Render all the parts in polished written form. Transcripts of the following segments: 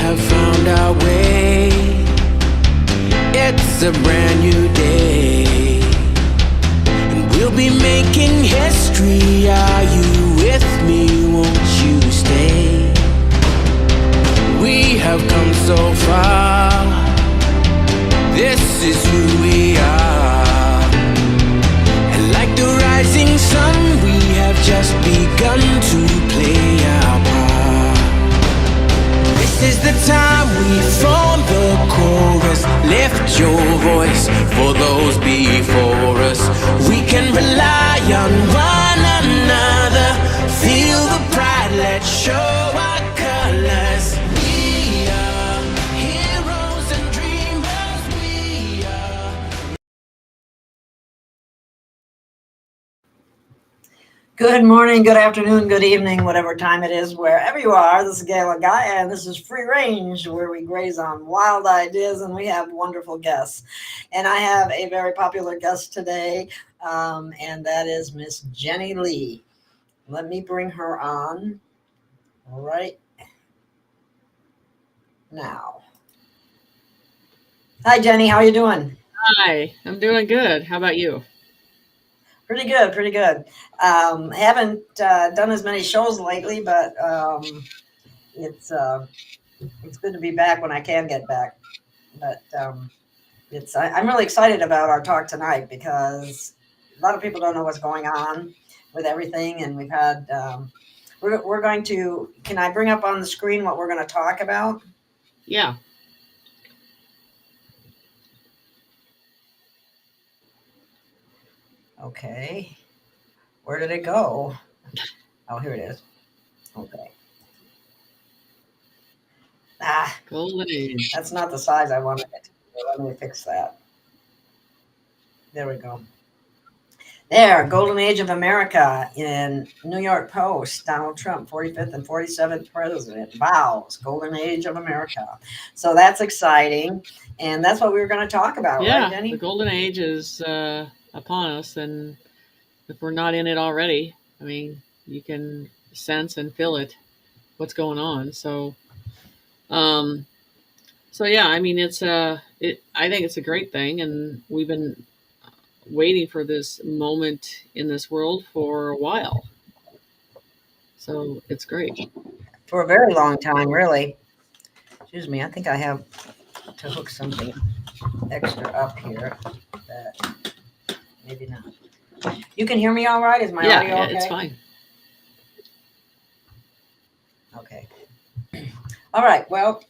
have found our way. It's a brand new day, and we'll be making history. Are you with me? Won't you stay? We have come so far. This is who we are. And like the rising sun, we have just begun to play our part. This is the time we form the chorus. Lift your voice for those before us. We can rely on one another. Feel the pride, let's show our colors. We are heroes and dreamers. We are. Good morning, good afternoon, good evening, whatever time it is, wherever you are. This is Gail of Gaia, and this is Free Range, where we graze on wild ideas, and we have wonderful guests. And I have a very popular guest today, and that is Miss Jenny Lee. Let me bring her on right now. Hi, Jenny. How are you doing? Hi, I'm doing good. How about you? Pretty good, pretty good. Haven't done as many shows lately, but it's good to be back when I can get back. But I'm really excited about our talk tonight because a lot of people don't know what's going on with everything, and we've had we're going to. Can I bring up on the screen what we're going to talk about? Yeah. Okay. Where did it go? Oh, here it is. Okay. Golden Age. That's not the size I wanted it to be. Let me fix that. There we go. There, Golden Age of America in New York Post. Donald Trump, 45th and 47th president, vows, Golden Age of America. So that's exciting. And that's what we were going to talk about, right, Jenny? The Golden Age is upon us. And if we're not in it already, I mean, you can sense and feel it, what's going on. So yeah, I mean, I think it's a great thing. And we've been waiting for this moment in this world for a while. So it's great. For a very long time, really. Excuse me, I think I have to hook something extra up here. But maybe not. You can hear me all right? Is my audio okay? Yeah, it's fine. Okay. All right. Well,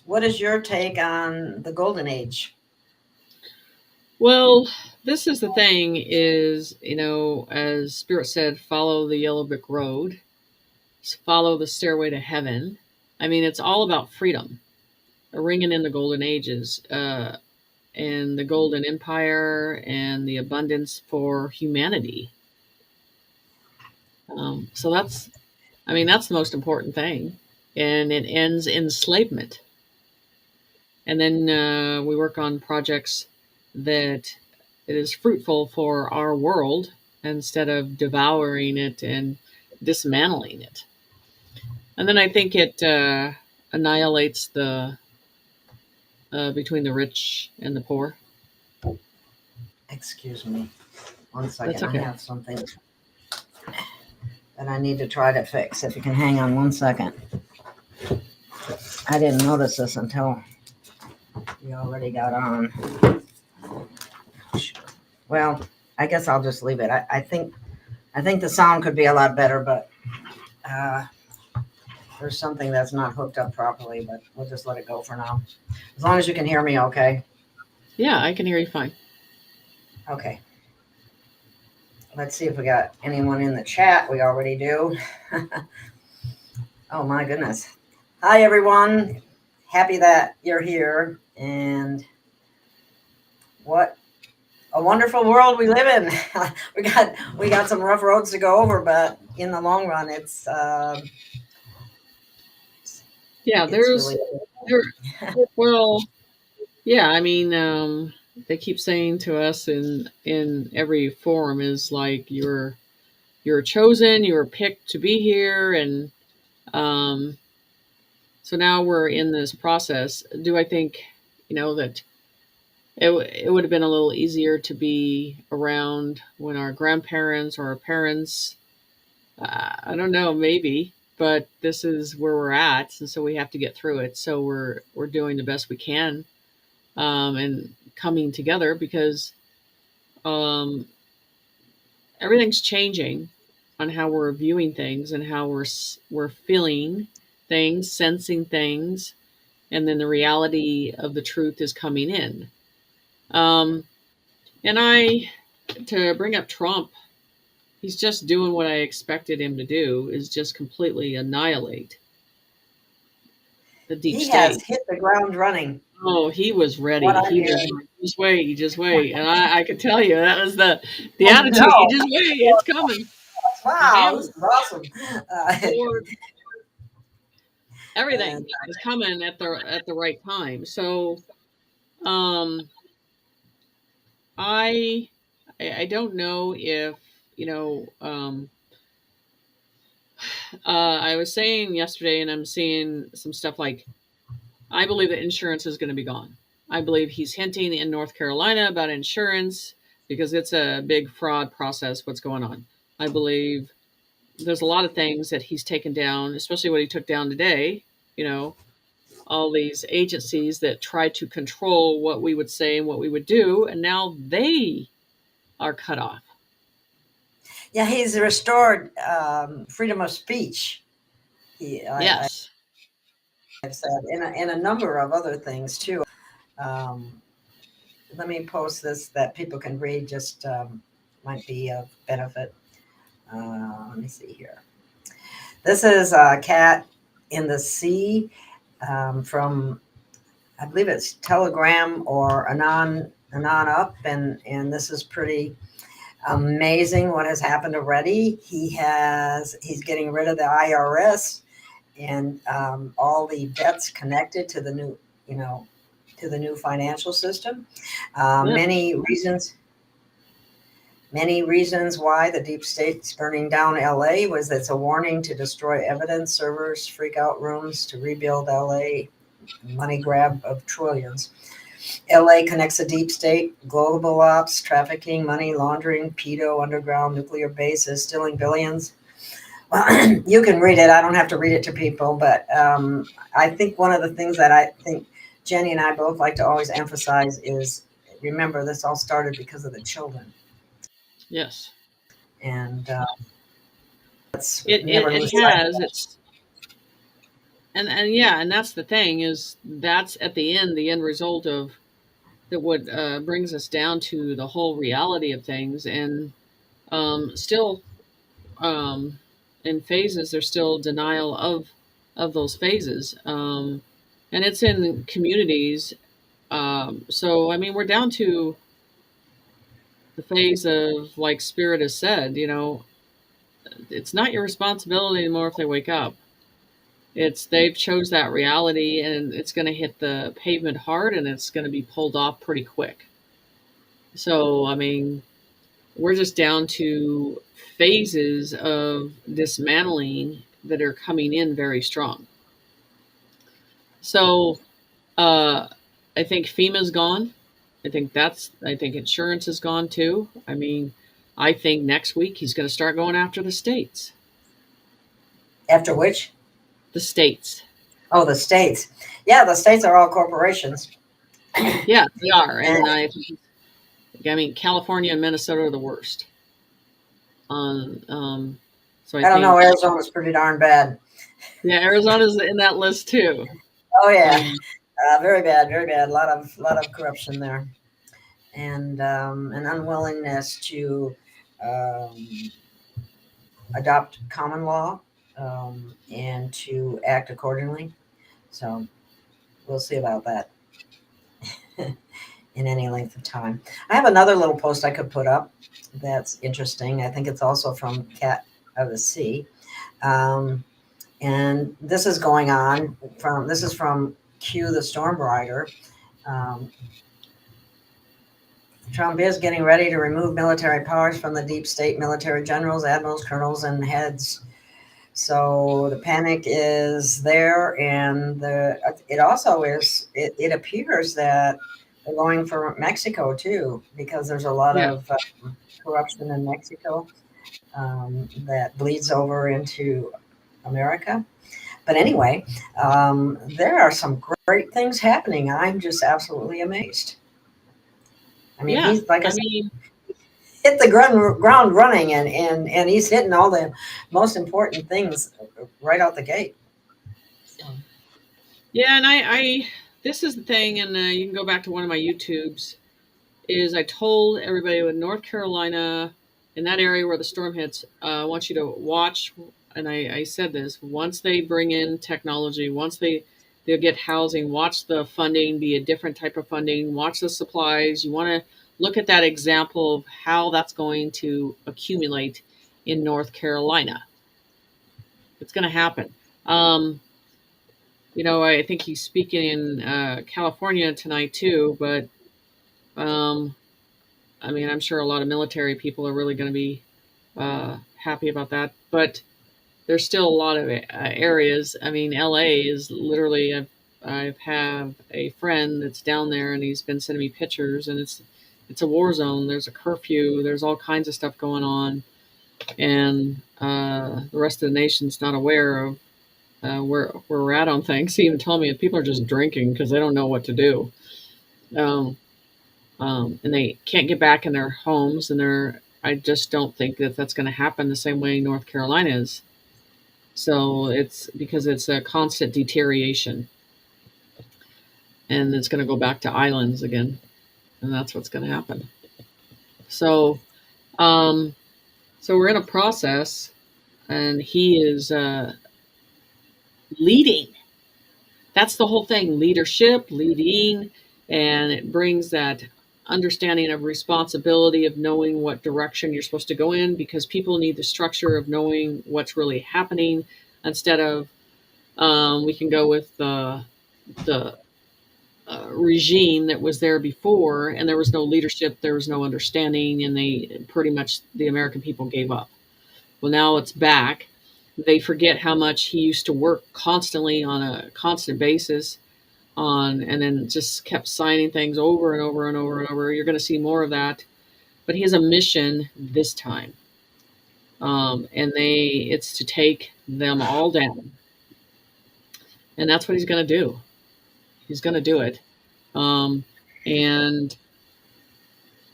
what is your take on the Golden Age? Well, this is the thing is, as Spirit said, follow the yellow brick road, follow the stairway to heaven. I mean, it's all about freedom, ringing in the golden ages, and the golden empire and the abundance for humanity. So that's the most important thing. And it ends enslavement. And then we work on projects that it is fruitful for our world instead of devouring it and dismantling it. And then I think it annihilates the between the rich and the poor. Excuse me. 1 second. That's okay. I have something that I need to try to fix. If you can hang on 1 second. I didn't notice this until we already got on. Well, I guess I'll just leave it. I think the sound could be a lot better, but there's something that's not hooked up properly, but we'll just let it go for now. As long as you can hear me okay. Yeah, I can hear you fine. Okay. Let's see if we got anyone in the chat. We already do. Oh my goodness. Hi everyone. Happy that you're here, and what a wonderful world we live in. we got some rough roads to go over, but in the long run, it's I mean, they keep saying to us in every forum is like you're chosen, you were picked to be here, and So now we're in this process. Do I think, that it would have been a little easier to be around when our grandparents or our parents, I don't know, maybe, but this is where we're at, and so we have to get through it. So we're doing the best we can, and coming together because everything's changing on how we're viewing things and how we're feeling things, sensing things, and then the reality of the truth is coming in. And to bring up Trump, he's just doing what I expected him to do, is just completely annihilate the deep He state. has hit the ground running. Oh, he was ready. What I'm He was hearing. like, just wait. And I could tell you that was the Oh, attitude. no. You just wait, it's coming. Wow, this is awesome. Lord, everything And is coming at the right time. So, I don't know if I was saying yesterday, and I'm seeing some stuff like, I believe that insurance is going to be gone. I believe he's hinting in North Carolina about insurance because it's a big fraud process. What's going on? I believe there's a lot of things that he's taken down, especially what he took down today. All these agencies that try to control what we would say and what we would do, and now they are cut off. yeah, he's restored freedom of speech. Yes. I've said in a number of other things too. Let me post this that people can read. Just might be of benefit. Let me see here. This is a cat in the sea from, I believe it's Telegram or Anon Up, and this is pretty amazing what has happened already. He's getting rid of the IRS and all the debts connected to the new, to the new financial system. Many reasons why the deep state's burning down LA was it's a warning to destroy evidence servers, freak out rooms, to rebuild LA, money grab of trillions. LA connects the deep state, global ops, trafficking, money laundering, pedo, underground nuclear bases, stealing billions. Well, you can read it. I don't have to read it to people, but I think one of the things that I think Jenny and I both like to always emphasize is, remember, this all started because of the children. Yes. And it has. It's and that's the thing, is that's at the end result of that, what brings us down to the whole reality of things. And still in phases, there's still denial of those phases, and it's in communities. So I mean, we're down to the phase of, like Spirit has said, it's not your responsibility anymore if they wake up. They've chose that reality, and it's going to hit the pavement hard, and it's going to be pulled off pretty quick. So, I mean, we're just down to phases of dismantling that are coming in very strong. So, I think FEMA's gone. I think insurance is gone too. I mean, I think next week he's going to start going after the states. After which? The states. Oh, the states. Yeah, the states are all corporations. Yeah, they are. And I mean, California and Minnesota are the worst. So I don't know. Arizona's pretty darn bad. Yeah, Arizona's in that list too. Oh yeah, very bad, very bad. A lot of corruption there, and an unwillingness to adopt common law and to act accordingly. So we'll see about that in any length of time. I have another little post I could put up that's interesting. I think it's also from Cat of the Sea. And this is going on from Q the Storm Rider. Trump is getting ready to remove military powers from the deep state military generals, admirals, colonels, and heads So the panic is there, and it also is. It appears that they're going for Mexico too, because there's a lot Yeah. of corruption in Mexico that bleeds over into America. But anyway, there are some great things happening. I'm just absolutely amazed. I mean, Yeah. he's like I I said, mean, hit the ground running, and he's hitting all the most important things right out the gate. So. yeah. And I this is the thing, and you can go back to one of my YouTubes. Is I told everybody in North Carolina, in that area where the storm hits, I want you to watch. And I said this: once they bring in technology, once they'll get housing, watch the funding be a different type of funding. Watch the supplies. You want to look at that example of how that's going to accumulate in North Carolina. It's going to happen. I think he's speaking in California tonight too, but I mean, I'm sure a lot of military people are really going to be happy about that. But there's still a lot of areas. I mean, LA is literally. I have a friend that's down there, and he's been sending me pictures, and it's a war zone. There's a curfew. There's all kinds of stuff going on, and the rest of the nation's not aware of where we're at on things. He even told me that people are just drinking because they don't know what to do. And they can't get back in their homes, and I just don't think that that's going to happen the same way North Carolina is. So it's because it's a constant deterioration, and it's going to go back to islands again, and that's what's going to happen. So, so we're in a process, and he is leading. That's the whole thing: leadership, leading, and it brings that understanding of responsibility of knowing what direction you're supposed to go in, because people need the structure of knowing what's really happening instead of we can go with the regime that was there before, and there was no leadership, there was no understanding, and the American people gave up. Well, now it's back. They forget how much he used to work constantly on a constant basis and then just kept signing things over and over and over and over. You're going to see more of that, but he has a mission this time, and it's to take them all down, and that's what he's going to do. He's going to do it, and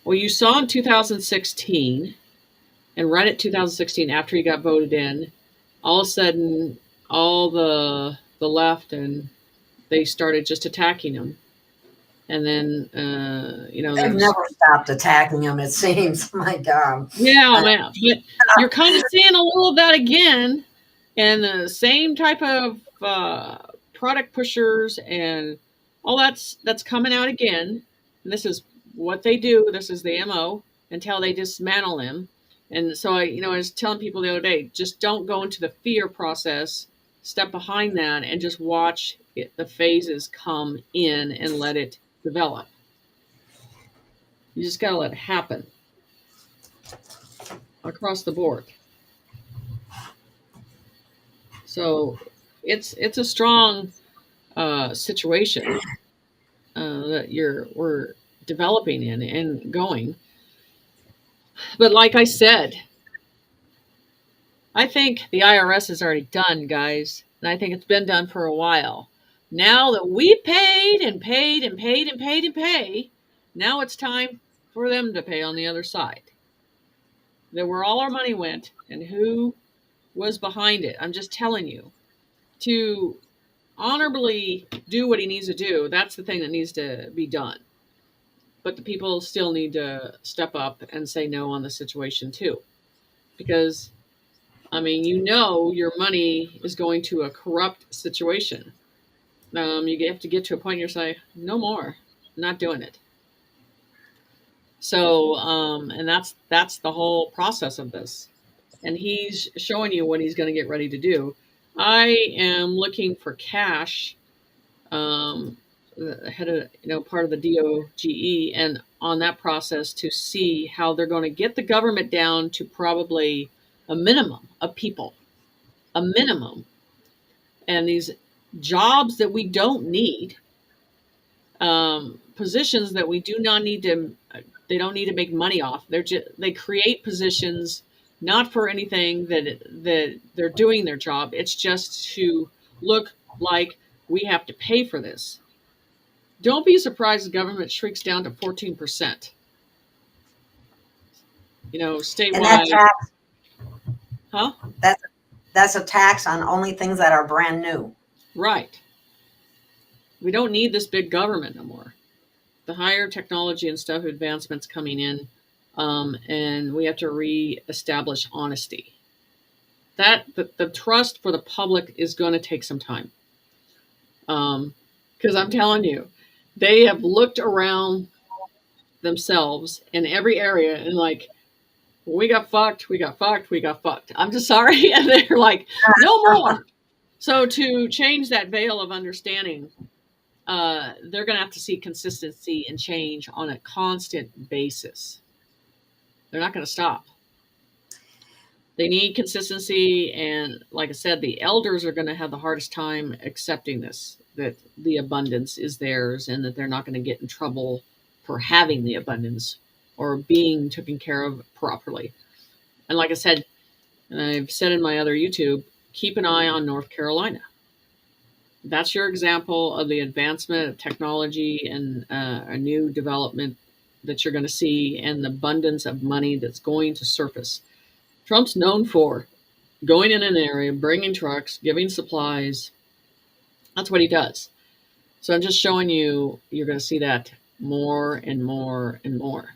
well, you saw in 2016, and right at 2016, after he got voted in, all of a sudden, all the left and they started just attacking him. And then, They've never stopped attacking him, it seems. My God. Yeah, man. But you're kind of seeing a little of that again. And the same type of product pushers and all that's coming out again. And this is what they do. This is the MO until they dismantle him. And so I was telling people the other day, just don't go into the fear process. Step behind that and just watch the phases come in and let it develop. You just got to let it happen across the board. So it's a strong situation that we're developing in and going. But like I said, I think the IRS is already done, guys, and I think it's been done for a while. Now that we paid and paid and paid and paid and pay, now it's time for them to pay on the other side. That where all our money went and who was behind it. I'm just telling you, to honorably do what he needs to do, that's the thing that needs to be done. But the people still need to step up and say no on the situation too. Because, I mean, your money is going to a corrupt situation. You have to get to a point where you're saying, no more, I'm not doing it. So, and that's the whole process of this. And he's showing you what he's going to get ready to do. I am looking for cash, head of, part of the DOGE, and on that process to see how they're going to get the government down to probably a minimum of people. a minimum. And these jobs that we don't need, positions that we do not need to, they don't need to make money off. They create positions not for anything that they're doing their job. It's just to look like we have to pay for this. Don't be surprised the government shrinks down to 14%. You know, And statewide. Huh? That's a tax on only things that are brand new. Right. We don't need this big government no more. The higher technology and stuff advancements coming in, and we have to reestablish honesty. The trust for the public is going to take some time. Because I'm telling you, they have looked around themselves in every area and like, we got fucked, we got fucked, we got fucked. I'm just sorry. And they're like, no more. So to change that veil of understanding, they're going to have to see consistency and change on a constant basis. They're not going to stop. They need consistency. And like I said, the elders are going to have the hardest time accepting this, that the abundance is theirs and that they're not going to get in trouble for having the abundance or being taken care of properly. And like I said, and I've said in my other YouTube, keep an eye on North Carolina. That's your example of the advancement of technology and a new development that you're going to see and the abundance of money that's going to surface. Trump's known for going in an area, bringing trucks, giving supplies. That's what he does. So I'm just showing you, you're going to see that more and more and more.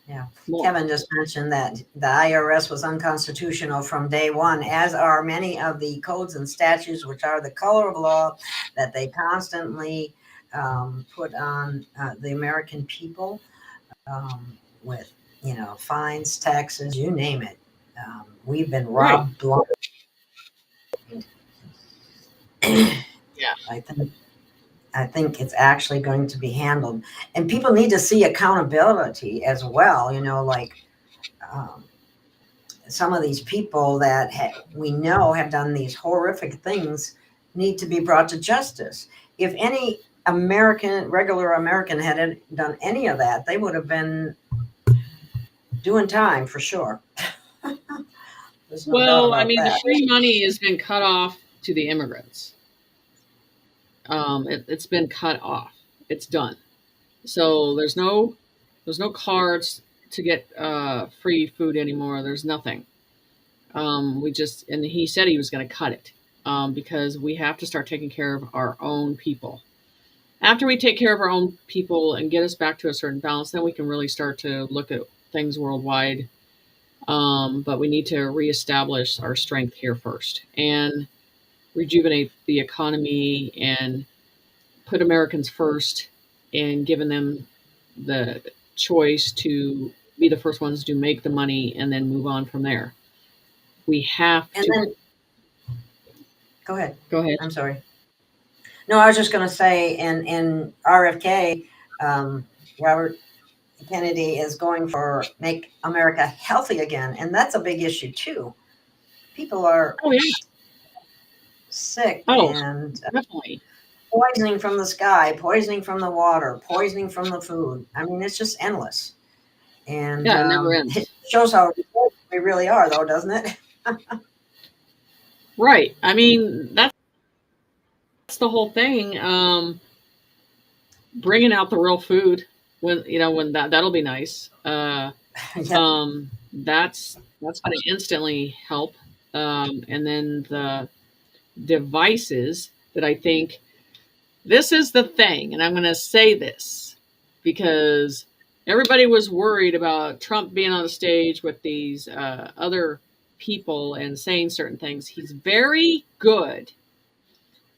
Yeah. Kevin just mentioned that the IRS was unconstitutional from day one, as are many of the codes and statutes, which are the color of law that they constantly put on the American people with, you know, fines, taxes, you name it. We've been robbed blind. Yeah. I think it's actually going to be handled, and people need to see accountability as well. You know, like some of these people that we know have done these horrific things need to be brought to justice. If any regular American had done any of that, they would have been doing time for sure. Well, I mean, the free money has been cut off to the immigrants. It's been cut off. It's done. So there's no cards to get free food anymore. There's nothing. And he said he was going to cut it because we have to start taking care of our own people. After we take care of our own people and get us back to a certain balance, then we can really start to look at things worldwide. But we need to reestablish our strength here first and rejuvenate the economy and put Americans first and giving them the choice to be the first ones to make the money and then move on from there. We have to. Go ahead. Go ahead. I'm sorry. No, I was just going to say in RFK, Robert Kennedy is going for make America healthy again. And that's a big issue too. People are sick and definitely poisoning from the sky, poisoning from the water, poisoning from the food. I mean, it's just endless. And it never ends. It shows how we really are, though, doesn't it? Right. I mean, that's the whole thing. Bringing out the real food when that'll be nice. That's going to instantly help. And then the devices that I think this is the thing, and I'm going to say this because everybody was worried about Trump being on the stage with these other people and saying certain things. He's very good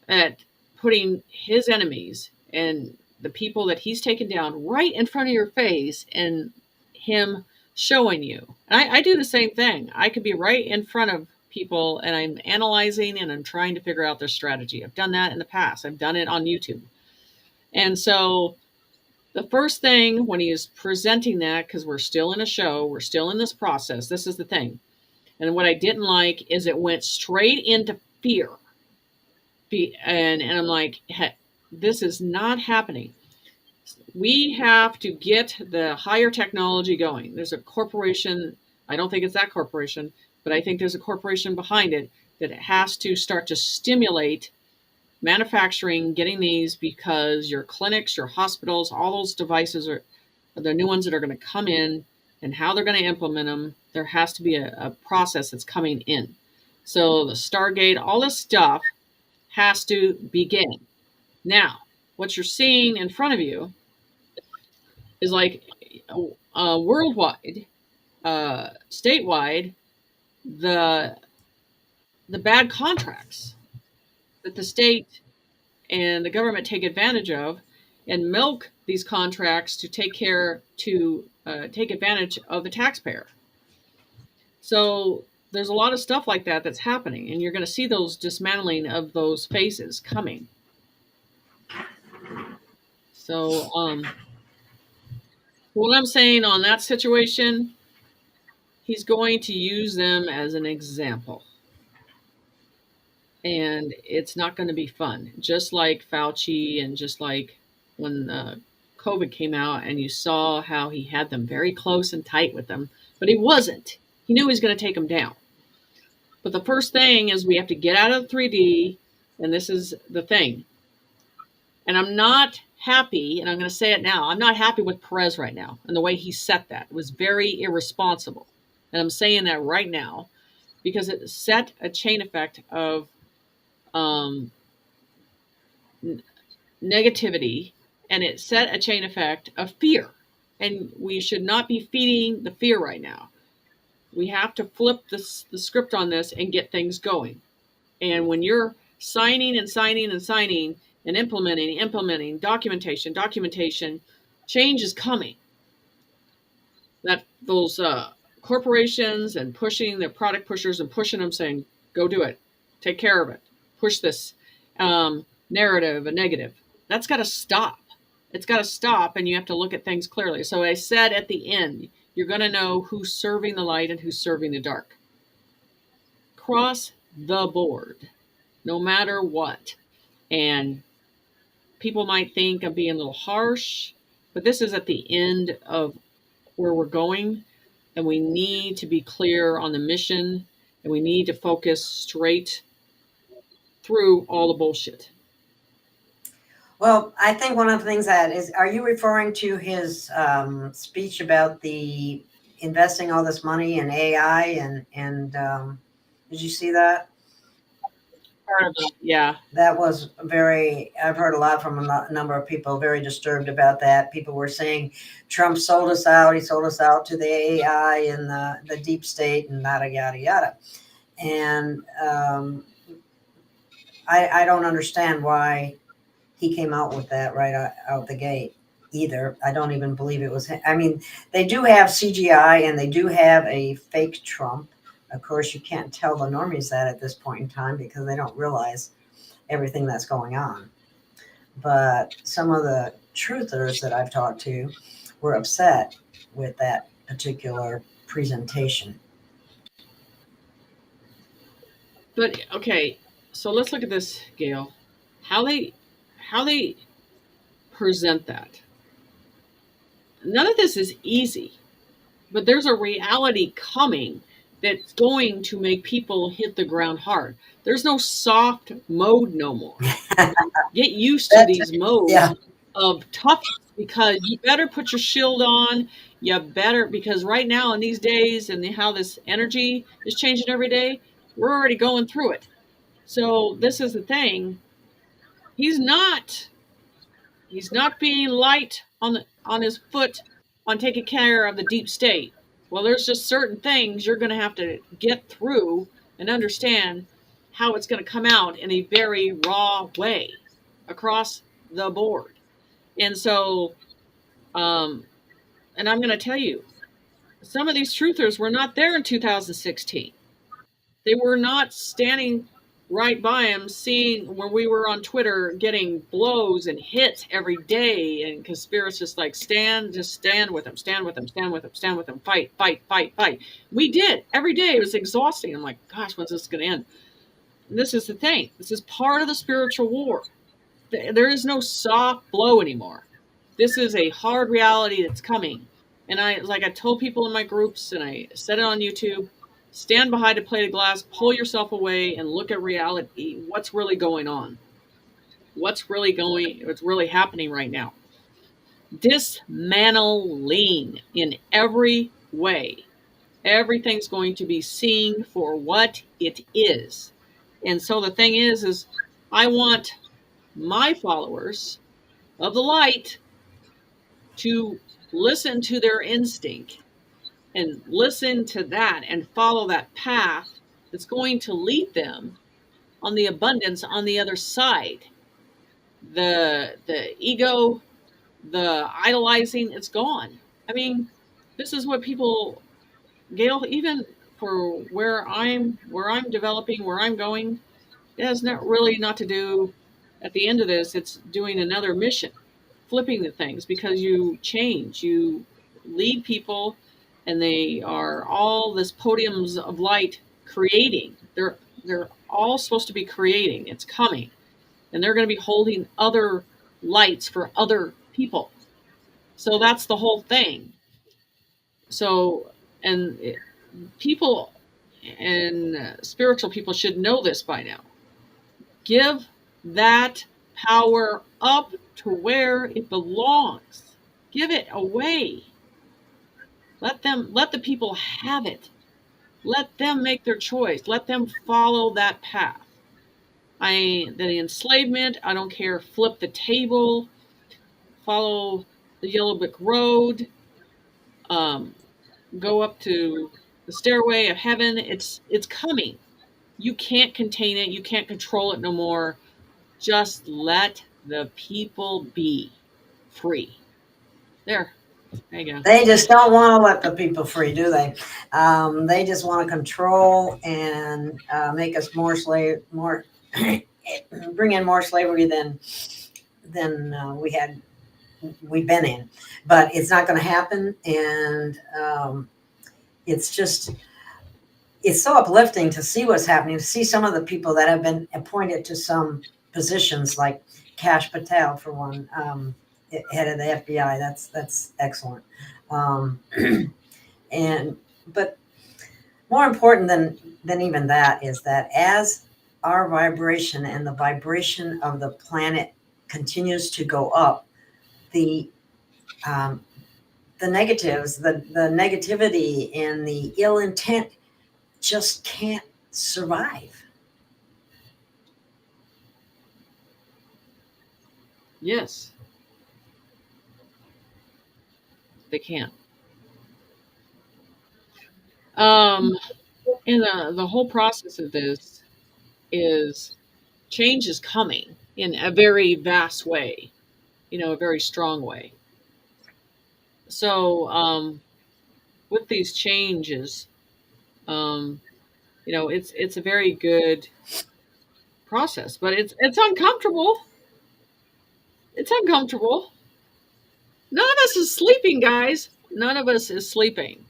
at putting his enemies and the people that he's taken down right in front of your face and him showing you. And I do the same thing. I could be right in front of people and I'm analyzing and I'm trying to figure out their strategy. I've done that in the past. I've done it on YouTube. And so the first thing when he is presenting that, because we're still in a show, we're still in this process, this is the thing. And what I didn't like is it went straight into fear. And I'm like, hey, this is not happening. We have to get the higher technology going. There's a corporation, I don't think it's that corporation, but I think there's a corporation behind it that has to start to stimulate manufacturing, getting these, because your clinics, your hospitals, all those devices are the new ones that are going to come in, and how they're going to implement them. There has to be a process that's coming in. So the Stargate, all this stuff has to begin. Now, what you're seeing in front of you is like worldwide, statewide, the bad contracts that the state and the government take advantage of, and milk these contracts to take advantage of the taxpayer. So there's a lot of stuff like that that's happening, and you're going to see those dismantling of those phases coming. So what I'm saying on that situation, he's going to use them as an example. And it's not going to be fun. Just like Fauci, and just like when COVID came out, and you saw how he had them very close and tight with them, but he wasn't. He knew he was going to take them down. But the first thing is we have to get out of 3D, and this is the thing. And I'm not happy, and I'm going to say it now, I'm not happy with Perez right now and the way he set that. It was very irresponsible. And I'm saying that right now because it set a chain effect of negativity, and it set a chain effect of fear. And we should not be feeding the fear right now. We have to flip the script on this and get things going. And when you're signing and signing and signing and implementing, documentation, change is coming. That those corporations and pushing the product pushers and pushing them, saying, go do it, take care of it, push this narrative, a negative. That's got to stop. It's got to stop, and you have to look at things clearly. So I said at the end, you're going to know who's serving the light and who's serving the dark. Cross the board, no matter what. And people might think I'm being a little harsh, but this is at the end of where we're going, and we need to be clear on the mission, and we need to focus straight through all the bullshit. Well, I think one of the things that is, are you referring to his speech about the investing all this money in AI and did you see that? Part of it, yeah. That was I've heard a lot from a number of people very disturbed about that. People were saying Trump sold us out. He sold us out to the AI and the deep state and yada, yada, yada. And I don't understand why he came out with that right out the gate either. I don't even believe it was. I mean, they do have CGI and they do have a fake Trump. Of course, you can't tell the normies that at this point in time because they don't realize everything that's going on. But some of the truthers that I've talked to were upset with that particular presentation. But okay, so let's look at this, Gail. How they present that. None of this is easy, but there's a reality coming that's going to make people hit the ground hard. There's no soft mode no more. Get used to these modes of toughness, because you better put your shield on. You better, because right now in these days and how this energy is changing every day, we're already going through it. So this is the thing. He's not being light on his foot on taking care of the deep state. Well, there's just certain things you're going to have to get through and understand how it's going to come out in a very raw way across the board. And so, and I'm going to tell you, some of these truthers were not there in 2016. They were not standing right by him, seeing where we were on Twitter getting blows and hits every day, and conspiracists like stand with him, stand with him, stand with him, stand with him, fight, fight, fight, fight. We did every day. It was exhausting. I'm like, gosh, when's this going to end? And this is the thing. This is part of the spiritual war. There is no soft blow anymore. This is a hard reality that's coming. And I told people in my groups, and I said it on YouTube, stand behind a plate of glass, pull yourself away, and look at reality. What's really going on? What's really happening right now? Dismantling in every way. Everything's going to be seen for what it is. And so the thing is I want my followers of the light to listen to their instinct and listen to that and follow that path that's going to lead them on the abundance on the other side. The ego, the idolizing, it's gone. I mean, this is what people, Gail, even for where I'm developing, where I'm going, it has not to do, at the end of this, it's doing another mission, flipping the things, because you change, you lead people, and they are all this podiums of light creating. They're all supposed to be creating. It's coming. And they're going to be holding other lights for other people. So that's the whole thing. So, and people and spiritual people should know this by now. Give that power up to where it belongs. Give it away. Let the people have it. Let them make their choice. Let them follow that path. The enslavement, I don't care. Flip the table. Follow the yellow brick road. Go up to the stairway of heaven. It's coming. You can't contain it. You can't control it no more. Just let the people be free. There you go. They just don't want to let the people free, do they? They just want to control and make us bring in more slavery than we've been in. But it's not going to happen, and it's so uplifting to see what's happening, to see some of the people that have been appointed to some positions, like Kash Patel, for one, head of the FBI. That's excellent. But more important than even that is that as our vibration and the vibration of the planet continues to go up, the negatives, the negativity and the ill intent just can't survive. Yes. They can't. And the whole process of this is change is coming in a very vast way, a very strong way. So with these changes, it's a very good process, but it's uncomfortable. It's uncomfortable. None of us is sleeping, guys. None of us is sleeping.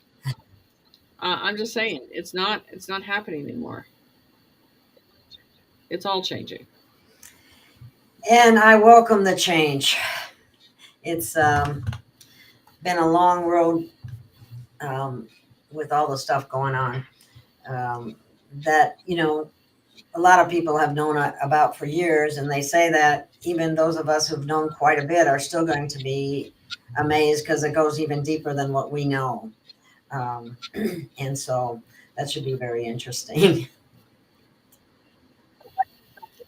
I'm just saying, it's not happening anymore. It's all changing. And I welcome the change. It's been a long road with all the stuff going on that, a lot of people have known about for years. And they say that even those of us who've known quite a bit are still going to be amazed, because it goes even deeper than what we know. And so that should be very interesting.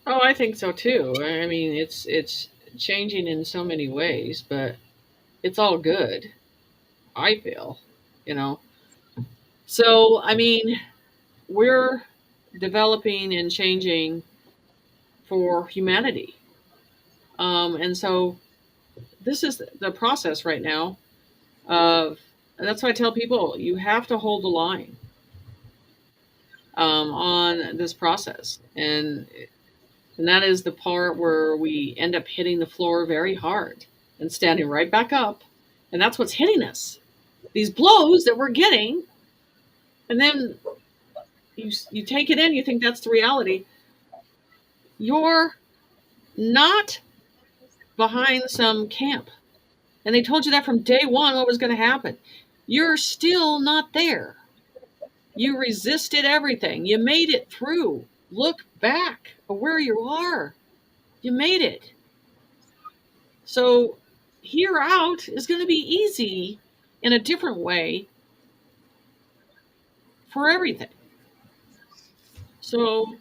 Oh, I think so too. I mean, it's changing in so many ways, but it's all good, I feel, So, I mean, we're developing and changing for humanity. And so this is the process right now and that's why I tell people, you have to hold the line. on this process. And that is the part where we end up hitting the floor very hard and standing right back up. And that's what's hitting us. These blows that we're getting. And then you take it in, you think that's the reality. You're not behind some camp. And they told you that from day one what was going to happen. You're still not there. You resisted everything. You made it through. Look back at where you are. You made it. So here out is going to be easy in a different way for everything. So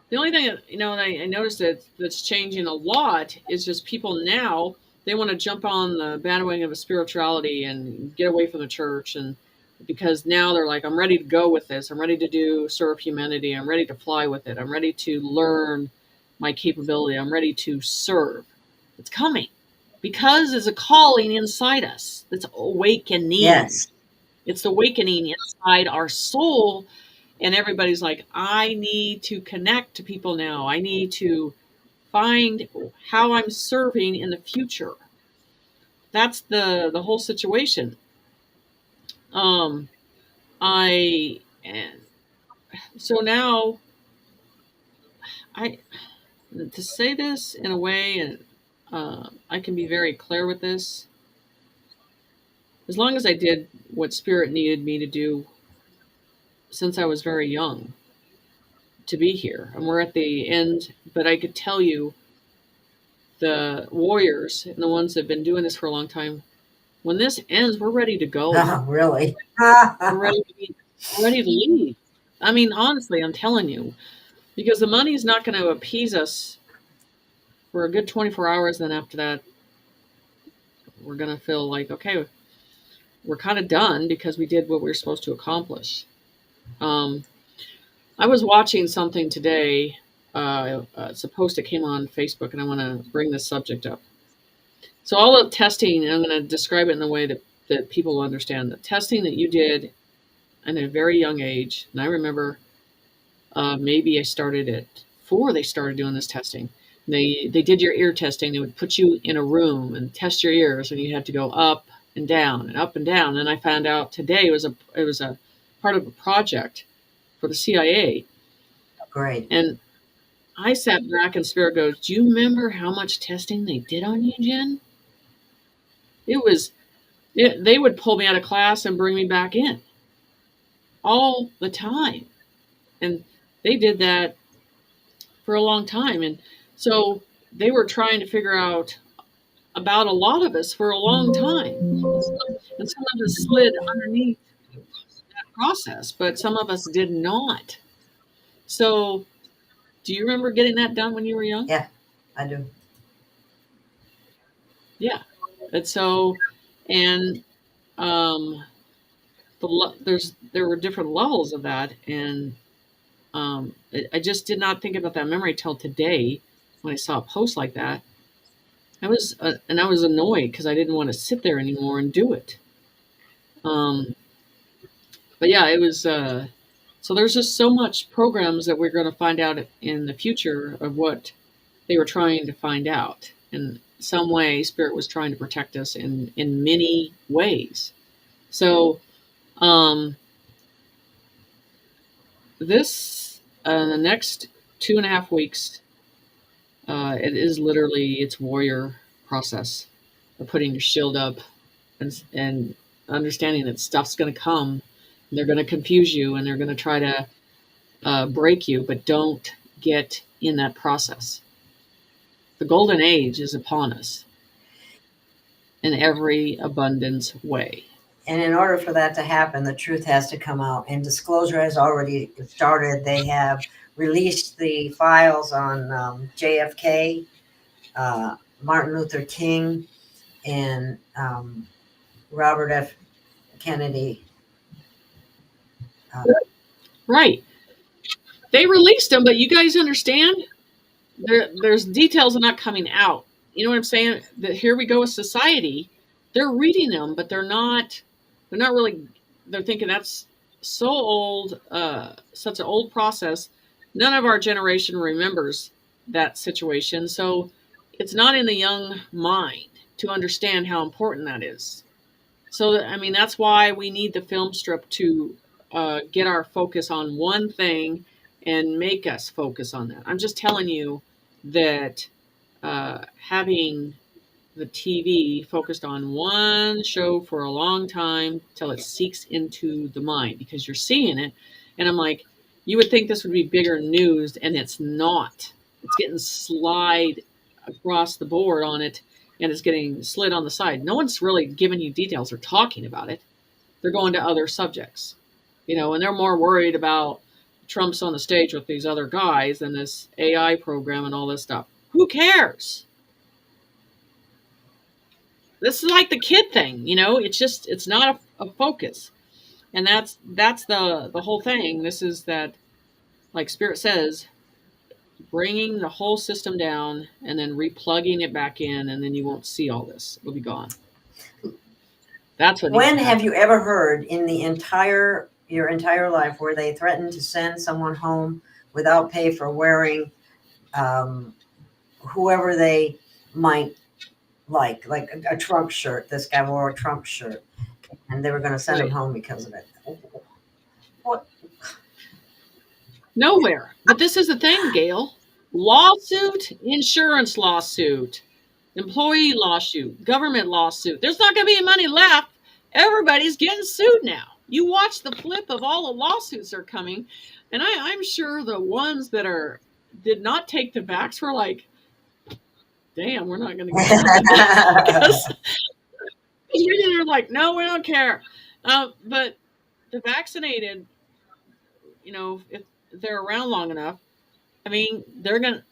the only thing that I noticed that's changing a lot is just people now, they want to jump on the bandwagon of spirituality and get away from the church, and because now they're like, I'm ready to go with this. I'm ready to serve humanity. I'm ready to fly with it. I'm ready to learn my capability. I'm ready to serve. It's coming because there's a calling inside us. It's awakening. Yes. It's awakening inside our soul. And everybody's like, I need to connect to people now. I need to find how I'm serving in the future. That's the whole situation. So now to say this in a way, and I can be very clear with this. As long as I did what Spirit needed me to do since I was very young to be here, and we're at the end, but I could tell you the warriors and the ones that have been doing this for a long time, when this ends, we're ready to go. Oh, really? We're ready to leave. I mean, honestly, I'm telling you, because the money's not going to appease us for a good 24 hours. Then after that, we're going to feel like, okay, we're kind of done because we did what we were supposed to accomplish. I was watching something today. It's a post that came on Facebook, and I want to bring this subject up. So all the testing, and I'm going to describe it in a way that people will understand. The testing that you did at a very young age, and I remember maybe I started it before they started doing this testing. They did your ear testing. They would put you in a room and test your ears, and you had to go up and down and up and down. And I found out today it was a part of a project for the CIA. Great. And I sat back and Spirit goes, do you remember how much testing they did on you, Jen? They would pull me out of class and bring me back in all the time. And they did that for a long time. And so they were trying to figure out about a lot of us for a long time. And some of us slid underneath that process, but some of us did not. So do you remember getting that done when you were young? Yeah, I do. Yeah. And so, and there were different levels of that, and I just did not think about that memory till today when I saw a post like that. I was annoyed because I didn't want to sit there anymore and do it. But yeah, it was. So there's just so much programs that we're going to find out in the future of what they were trying to find out. In some way, Spirit was trying to protect us in many ways. So this the next 2.5 weeks, it is literally its warrior process of putting your shield up and understanding that stuff's going to come. They're going to confuse you, and they're going to try to break you, but don't get in that process. The golden age is upon us in every abundance way. And in order for that to happen, the truth has to come out, and disclosure has already started. They have released the files on JFK, Martin Luther King, and Robert F. Kennedy. Right. They released them, but you guys understand? There's details are not coming out. You know what I'm saying? That here we go with society. They're reading them, but they're not really. They're thinking that's so old, such an old process. None of our generation remembers that situation. So it's not in the young mind to understand how important that is. So, I mean, that's why we need the film strip to get our focus on one thing and make us focus on that. I'm just telling you that having the TV focused on one show for a long time till it seeks into the mind, because you're seeing it. And I'm like, you would think this would be bigger news, and it's not. It's getting slide across the board on it, and it's getting slid on the side. No one's really giving you details or talking about it. They're going to other subjects, and they're more worried about Trump's on the stage with these other guys and this AI program and all this stuff. Who cares? This is like the kid thing, it's not a focus. And that's the whole thing. This is that, like Spirit says, bringing the whole system down and then replugging it back in, and then you won't see all this. It'll be gone. That's what. When have you ever heard in your entire life where they threatened to send someone home without pay for wearing whoever they might like a Trump shirt? This guy wore a Trump shirt, and they were going to send him home because of it. What? Nowhere. But this is the thing, Gail. Lawsuit, insurance lawsuit, employee lawsuit, government lawsuit. There's not going to be money left. Everybody's getting sued now. You watch the flip of all the lawsuits that are coming, and I'm sure the ones that did not take the backs were like, damn, we're not going to get it. Because they're like, no, we don't care. But the vaccinated, if they're around long enough, I mean,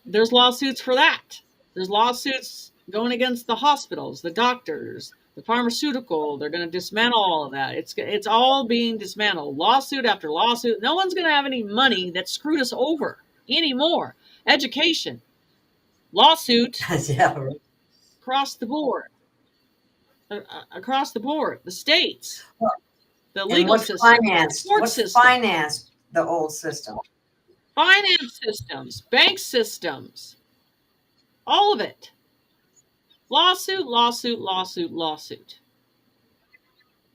there's lawsuits for that. There's lawsuits going against the hospitals, the doctors, the pharmaceutical. They're going to dismantle all of that. It's all being dismantled. Lawsuit after lawsuit. No one's going to have any money that screwed us over anymore. Education. Lawsuit. Yeah. Across the board. Across the board. The states. The legal system. What's financed the old system? Finance systems, bank systems, all of it. Lawsuit, lawsuit, lawsuit, lawsuit.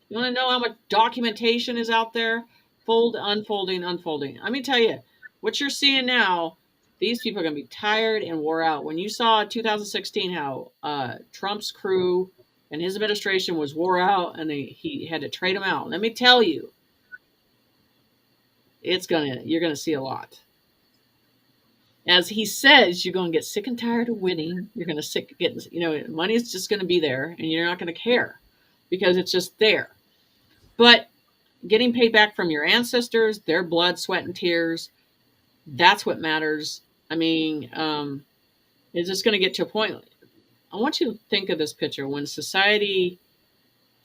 You want to know how much documentation is out there? Unfolding. Let me tell you, what you're seeing now, these people are going to be tired and wore out. When you saw 2016 how Trump's crew and his administration was wore out and he had to trade them out, let me tell you, you're going to see a lot. As he says, you're going to get sick and tired of winning. You're going to getting, money's just going to be there, and you're not going to care because it's just there. But getting paid back from your ancestors, their blood, sweat, and tears, that's what matters. I mean, it's just going to get to a point. I want you to think of this picture when society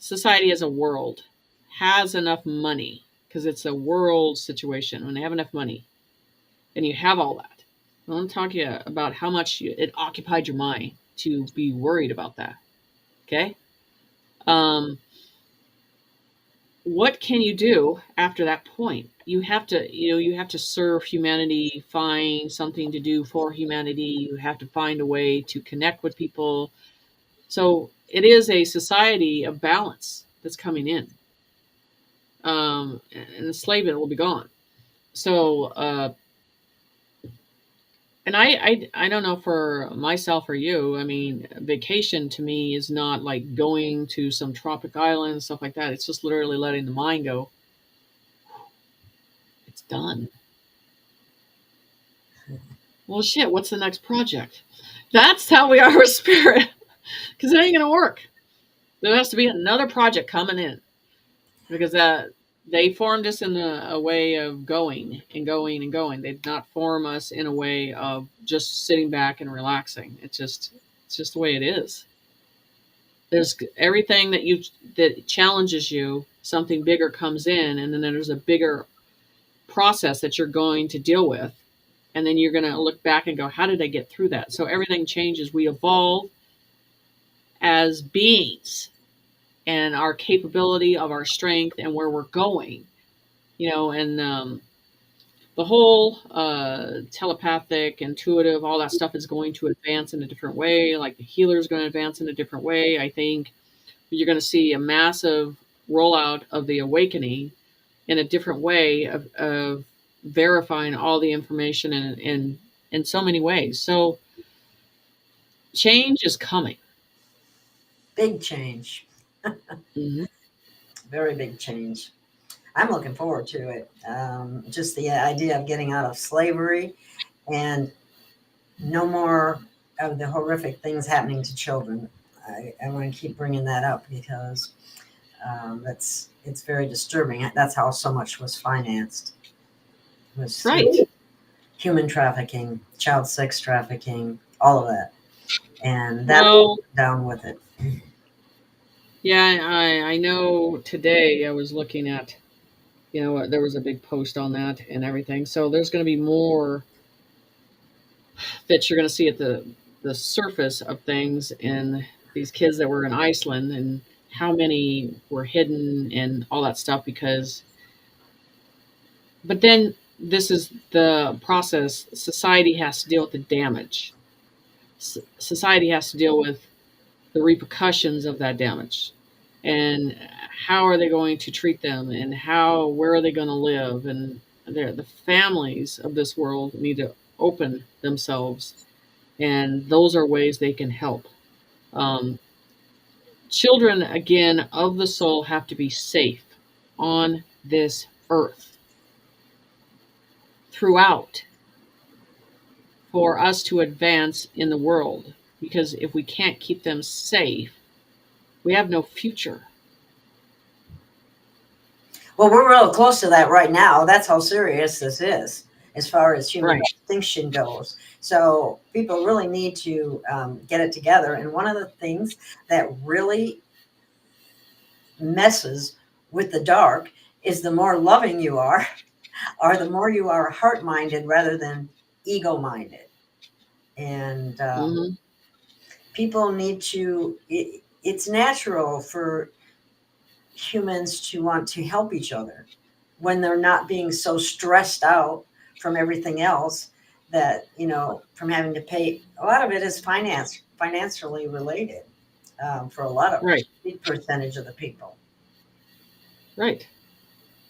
as a world has enough money, because it's a world situation. When they have enough money and you have all that, I want to talk to you about how much it occupied your mind to be worried about that. Okay? What can you do after that point? You have to serve humanity, find something to do for humanity. You have to find a way to connect with people. So it is a society of balance that's coming in. And enslavement will be gone. So, and I don't know for myself or you, I mean, vacation to me is not like going to some tropic island and stuff like that. It's just literally letting the mind go. It's done. Well, shit, what's the next project? That's how we are with Spirit. Because it ain't going to work. There has to be another project coming in. Because they formed us in a way of going and going and going. They did not form us in a way of just sitting back and relaxing. It's just the way it is. There's everything that challenges you, something bigger comes in, and then there's a bigger process that you're going to deal with. And then you're going to look back and go, how did I get through that? So everything changes. We evolve as beings. And our capability of our strength and where we're going, and the whole telepathic, intuitive, all that stuff is going to advance in a different way. Like the healer is going to advance in a different way. I think you're going to see a massive rollout of the awakening in a different way of verifying all the information in so many ways. So change is coming. Big change. Mm-hmm. Very big change. I'm looking forward to it. Just the idea of getting out of slavery and no more of the horrific things happening to children. I want to keep bringing that up because it's very disturbing. That's how so much was financed. It was Right. human trafficking, child sex trafficking, all of that, and that Well, down with it. yeah, I know today I was looking at, there was a big post on that and everything. So there's going to be more that you're going to see at the surface of things, and these kids that were in Iceland and how many were hidden and all that stuff. But then this is the process. Society has to deal with the damage. Society has to deal with the repercussions of that damage, and how are they going to treat them, and where are they going to live, and the families of this world need to open themselves, and those are ways they can help. Children, again, of the soul have to be safe on this earth throughout for us to advance in the world, because if we can't keep them safe, we have no future. Well, we're real close to that right now. That's how serious this is as far as human Right. extinction goes. So people really need to get it together. And one of the things that really messes with the dark is the more loving you are, or the more you are heart-minded rather than ego-minded. And Mm-hmm. people need to, it's natural for humans to want to help each other when they're not being so stressed out from everything else that, from having to pay. A lot of it is financially related for a lot of Right. big percentage of the people. Right.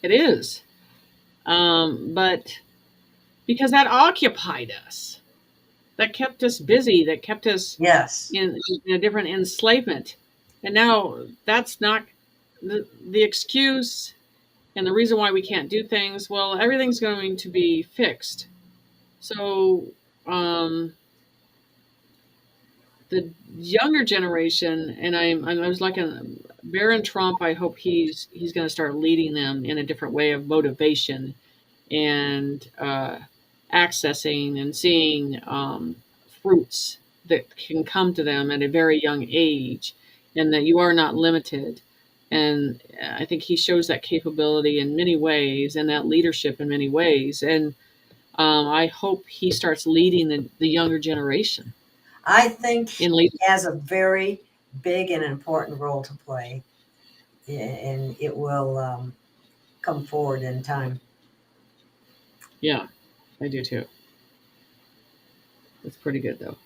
It is. But because that occupied us, that kept us busy, that kept us Yes. in a different enslavement. And now that's not the excuse and the reason why we can't do things. Well, everything's going to be fixed. So, the younger generation, and I was like Barron Trump. I hope he's going to start leading them in a different way of motivation and accessing and seeing fruits that can come to them at a very young age, and that you are not limited. And I think he shows that capability in many ways, and that leadership in many ways. And I hope he starts leading the younger generation. I think he In leadership. has a very big and important role to play, and it will come forward in time. Yeah, I do too. It's pretty good though.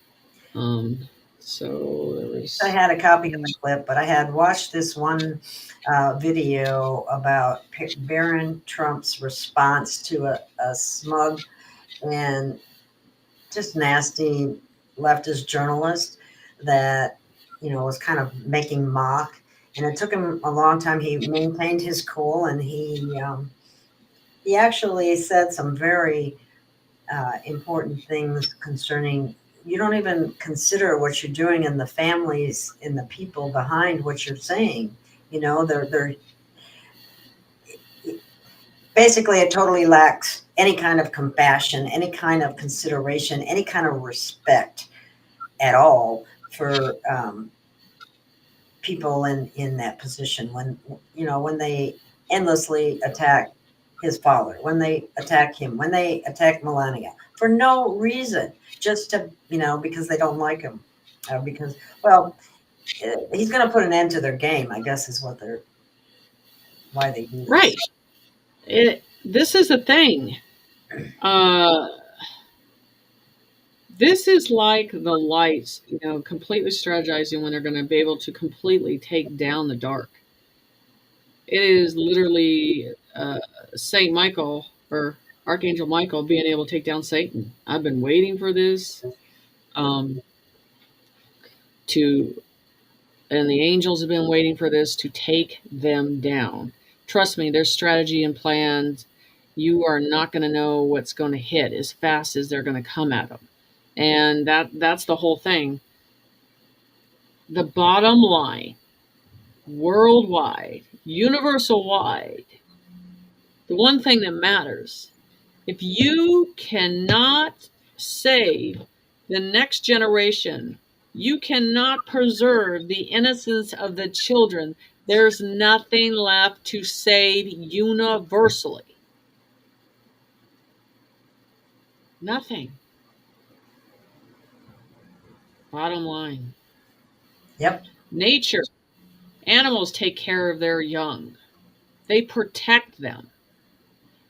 So there was. I had a copy of the clip, but I had watched this one video about Barron Trump's response to a smug and just nasty leftist journalist that was kind of making mock. And it took him a long time. He maintained his cool, and he actually said some very important things concerning. You don't even consider what you're doing and the families and the people behind what you're saying. They're basically, it totally lacks any kind of compassion, any kind of consideration, any kind of respect at all for people in that position. When they endlessly attack his father, when they attack him, when they attack Melania for no reason, just to because they don't like him, because he's going to put an end to their game, I guess, is why they do this. Right. this is the thing. This is like the lights, completely strategizing when they're going to be able to completely take down the dark. It is literally Saint Michael or Archangel Michael being able to take down Satan. I've been waiting for this. And the angels have been waiting for this to take them down. Trust me, there's strategy and plans. You are not going to know what's going to hit as fast as they're going to come at them. And that's the whole thing. The bottom line, worldwide, universal wide, the one thing that matters, if you cannot save the next generation, you cannot preserve the innocence of the children, there's nothing left to save universally. Nothing. Bottom line. Yep. Nature. Animals take care of their young. They protect them.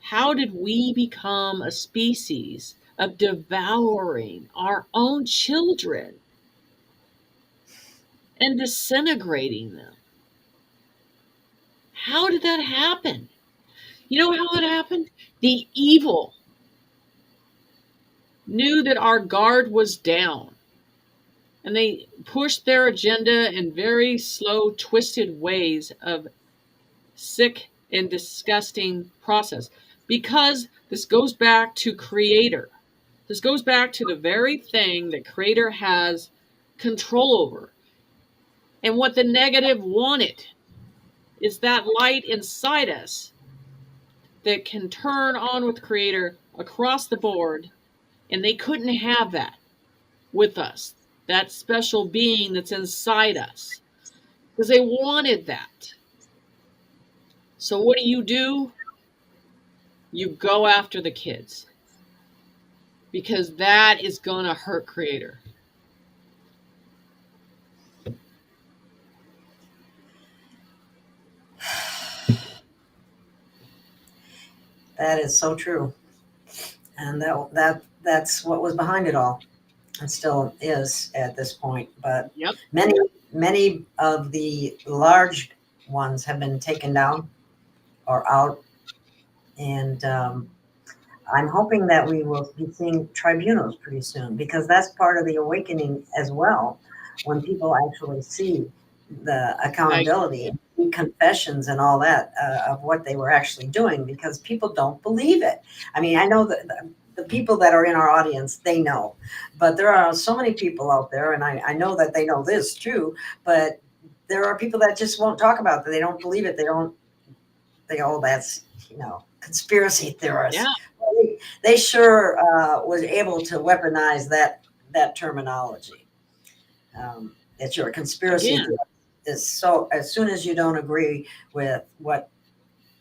How did we become a species of devouring our own children and disintegrating them? How did that happen? You know how it happened? The evil knew that our guard was down, and they pushed their agenda in very slow, twisted ways of sick and disgusting process. Because this goes back to Creator. This goes back to the very thing that Creator has control over. And what the negative wanted is that light inside us that can turn on with Creator across the board. And they couldn't have that with us, that special being that's inside us, because they wanted that. So what do? You go after the kids, because that is going to hurt Creator. That is so true. And that's what was behind it all, and still is at this point. But Yep. many of the large ones have been taken down or out, and I'm hoping that we will be seeing tribunals pretty soon, because that's part of the awakening as well. When people actually see the accountability, confessions, and all that of what they were actually doing, because people don't believe it. I mean, I know that the people that are in our audience, they know, but there are so many people out there, and I know that they know this too, but there are people that just won't talk about it. They don't believe it. They go, that's, conspiracy theorists. Yeah. They sure was able to weaponize that terminology. That you're a conspiracy theorist is so, as soon as you don't agree with what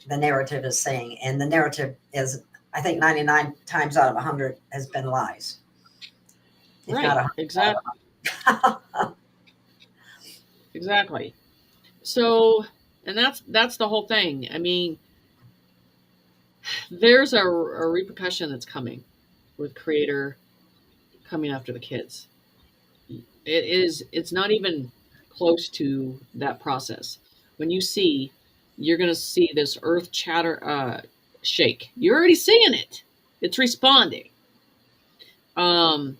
the narrative is saying, and the narrative is, I think 99 times out of 100 has been lies. Right. Exactly. Exactly. So, and that's the whole thing. I mean, there's a repercussion that's coming with Creator coming after the kids. It's not even close to that process. When you're going to see this earth shake. You're already seeing it. It's responding. And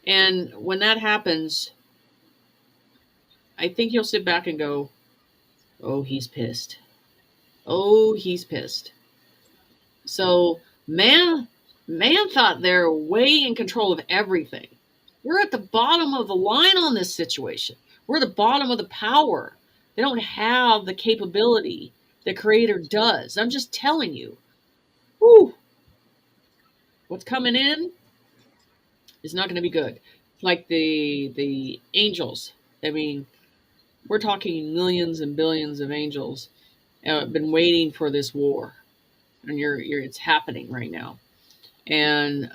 when that happens, I think you'll sit back and go, oh, he's pissed. Oh, he's pissed. So man thought they're way in control of everything. We're at the bottom of the line on this situation. We're at the bottom of the power. They don't have the capability the Creator does. I'm just telling you. Whew, what's coming in is not going to be good. Like the angels. I mean, we're talking millions and billions of angels have been waiting for this war, and it's happening right now. And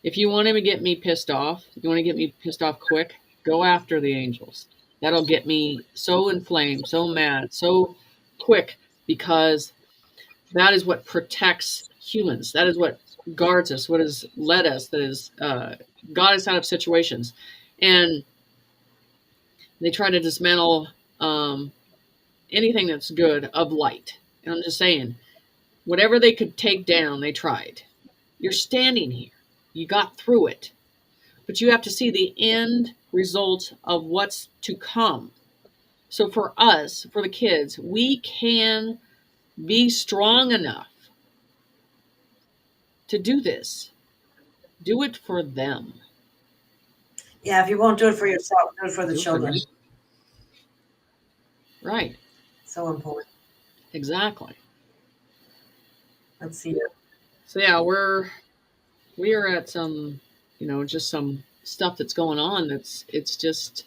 if you want to get me pissed off, you want to get me pissed off quick, go after the angels. That'll get me so inflamed, so mad, so quick, because That is what protects humans. That is what guards us, what has led us, that has got us out of situations. And they try to dismantle anything that's good of light. And I'm just saying, whatever they could take down, they tried. You're standing here. You got through it. But you have to see the end result of what's to come. So for us, for the kids, we can be strong enough to do this. Do it for them. Yeah, if you won't do it for yourself, do it for the Do it for children. them. Right. So important. Exactly. Let's see. So yeah, we are at some, just some stuff that's going on. It's just,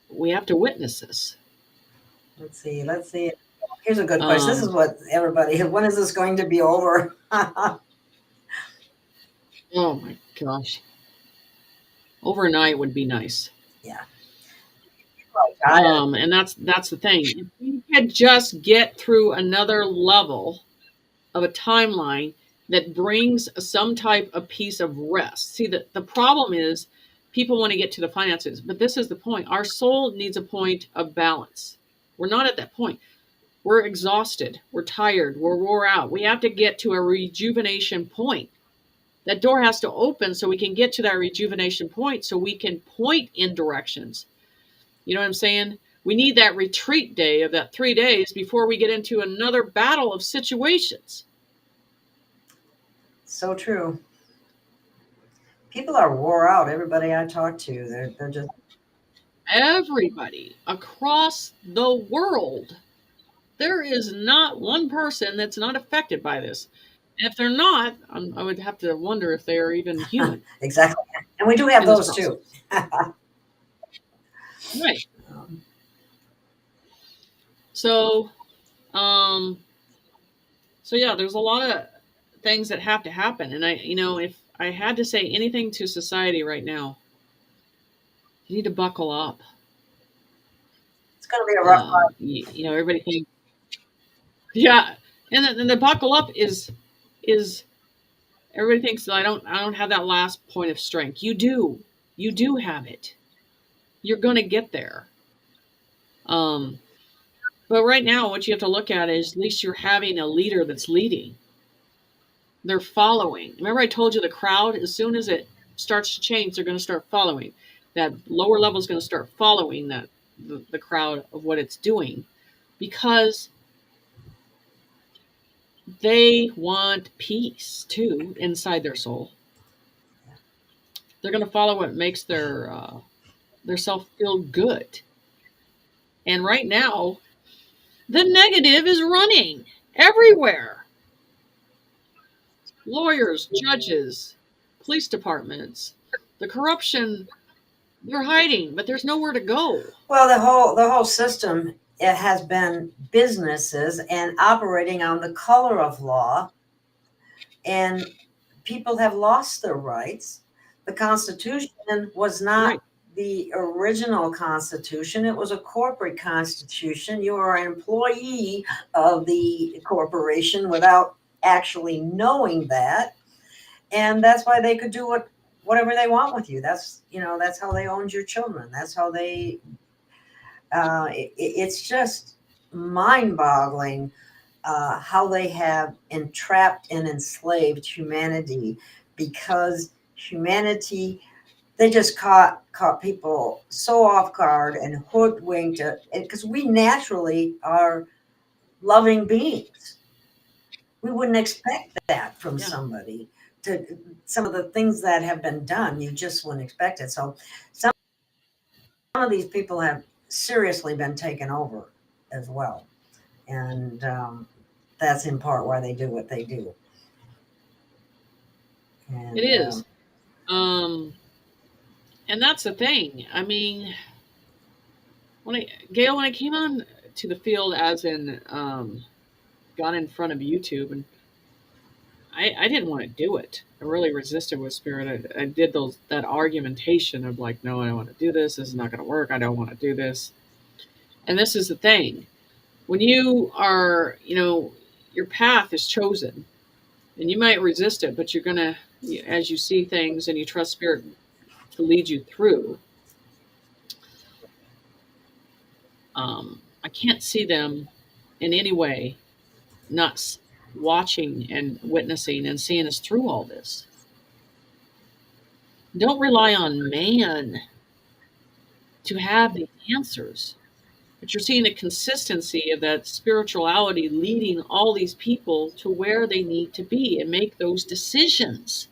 we have to witness this. Let's see. Here's a good question. This is what everybody, when is this going to be over? Oh my gosh. Overnight would be nice. Yeah. And that's the thing. If we could just get through another level of a timeline that brings some type of piece of rest. See, the problem is people want to get to the finances, but this is the point. Our soul needs a point of balance. We're not at that point. We're exhausted. We're tired. We're wore out. We have to get to a rejuvenation point. That door has to open so we can get to that rejuvenation point so we can point in directions. You know what I'm saying? We need that retreat day of that 3 days before we get into another battle of situations. So true. People are wore out. Everybody I talk to, they're just... Everybody across the world. There is not one person that's not affected by this. And if they're not, I would have to wonder if they are even human. Exactly. And we do have those too. Right. So yeah, there's a lot of things that have to happen. And if I had to say anything to society right now, you need to buckle up. It's going to be a rough month. Everybody thinks, yeah. And the buckle up is everybody thinks that I don't have that last point of strength. You do have it. You're going to get there. But right now, what you have to look at is at least you're having a leader that's leading. They're following. Remember I told you the crowd, as soon as it starts to change, they're going to start following. That lower level is going to start following the crowd of what it's doing, because they want peace too inside their soul. They're going to follow what makes their self feel good. And right now, the negative is running everywhere. Lawyers, judges, police departments, the corruption, they're hiding, but there's nowhere to go. Well, the whole system, it has been businesses and operating on the color of law, and people have lost their rights. The Constitution was not Right. the original Constitution. It was a corporate Constitution. You were an employee of the corporation without actually knowing that. And that's why they could do whatever they want with you. That's how they owned your children. That's how they, it's just mind-boggling how they have entrapped and enslaved humanity, because humanity, they just caught people so off guard and hoodwinked, because we naturally are loving beings. We wouldn't expect that from somebody. Some of the things that have been done, you just wouldn't expect it. So some of these people have seriously been taken over as well. And that's in part why they do what they do. And, it is. And that's the thing. I mean, when I came on to the field, as in got in front of YouTube, and I didn't want to do it. I really resisted with spirit. I did that argumentation of like, no, I don't want to do this. This is not going to work. I don't want to do this. And this is the thing. When you are, your path is chosen, and you might resist it, but you're gonna, as you see things and you trust Spirit to lead you through. I can't see them in any way not watching and witnessing and seeing us through all this. Don't rely on man to have the answers, but you're seeing a consistency of that spirituality leading all these people to where they need to be and make those decisions.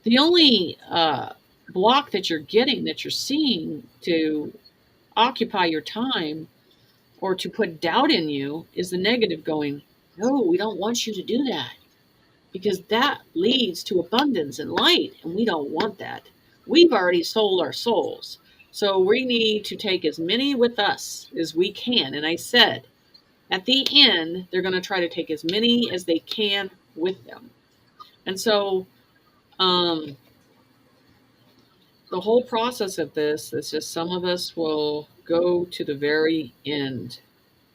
The only block that you're getting, that you're seeing to occupy your time or to put doubt in you, is the negative going, no, we don't want you to do that, because that leads to abundance and light, and we don't want that. We've already sold our souls, so we need to take as many with us as we can. And I said, at the end, they're going to try to take as many as they can with them. And so the whole process of this is just, some of us will go to the very end,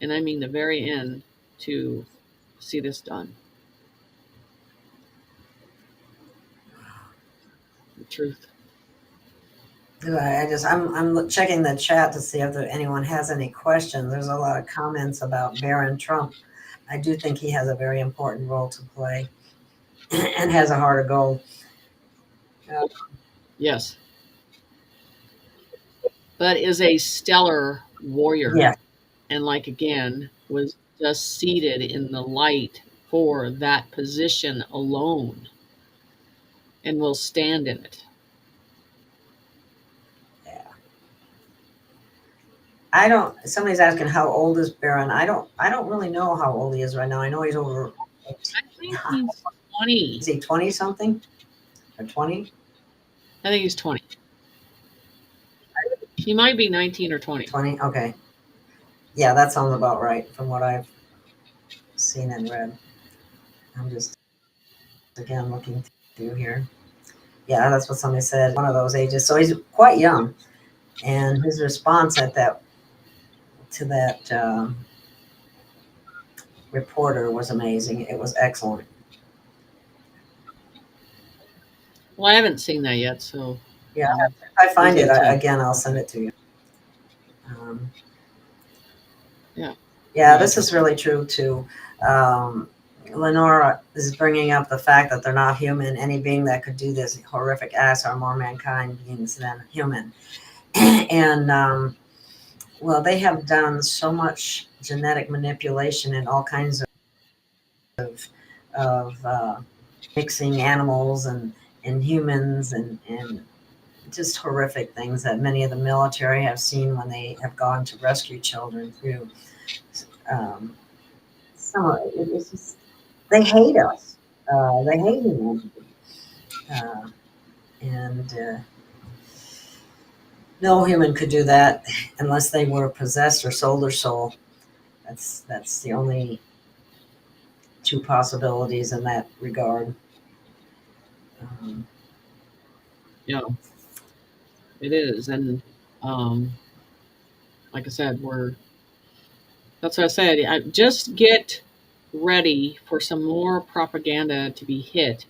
and I mean the very end, to see this done. The truth. I'm checking the chat to see if anyone has any questions. There's a lot of comments about Barron Trump. I do think he has a very important role to play and has a heart of gold. Yes. But is a stellar warrior. Yeah. And again, was just seated in the light for that position alone, and will stand in it. Somebody's asking how old is Barron. I don't really know how old he is right now. I know he's over. I think he's 20. Is he 20 something? Or 20? I think he's 20. He might be 19 or 20. 20? Okay. Yeah, that sounds about right from what I've seen and read. I'm just, again, looking through here. Yeah, that's what somebody said. One of those ages. So he's quite young. And his response to that reporter was amazing. It was excellent. Well, I haven't seen that yet, so. Yeah, if I find it, again, I'll send it to you. Yeah. Yeah, this is really true, too. Lenora is bringing up the fact that they're not human. Any being that could do this horrific acts are more mankind beings than human. And, well, they have done so much genetic manipulation and all kinds of mixing animals and humans and just horrific things that many of the military have seen when they have gone to rescue children through. It's just, they hate us. They hate humanity. And no human could do that unless they were possessed or sold their soul. That's the only two possibilities in that regard. Yeah, it is. And like I said, that's what I said. I just get ready for some more propaganda to be hit.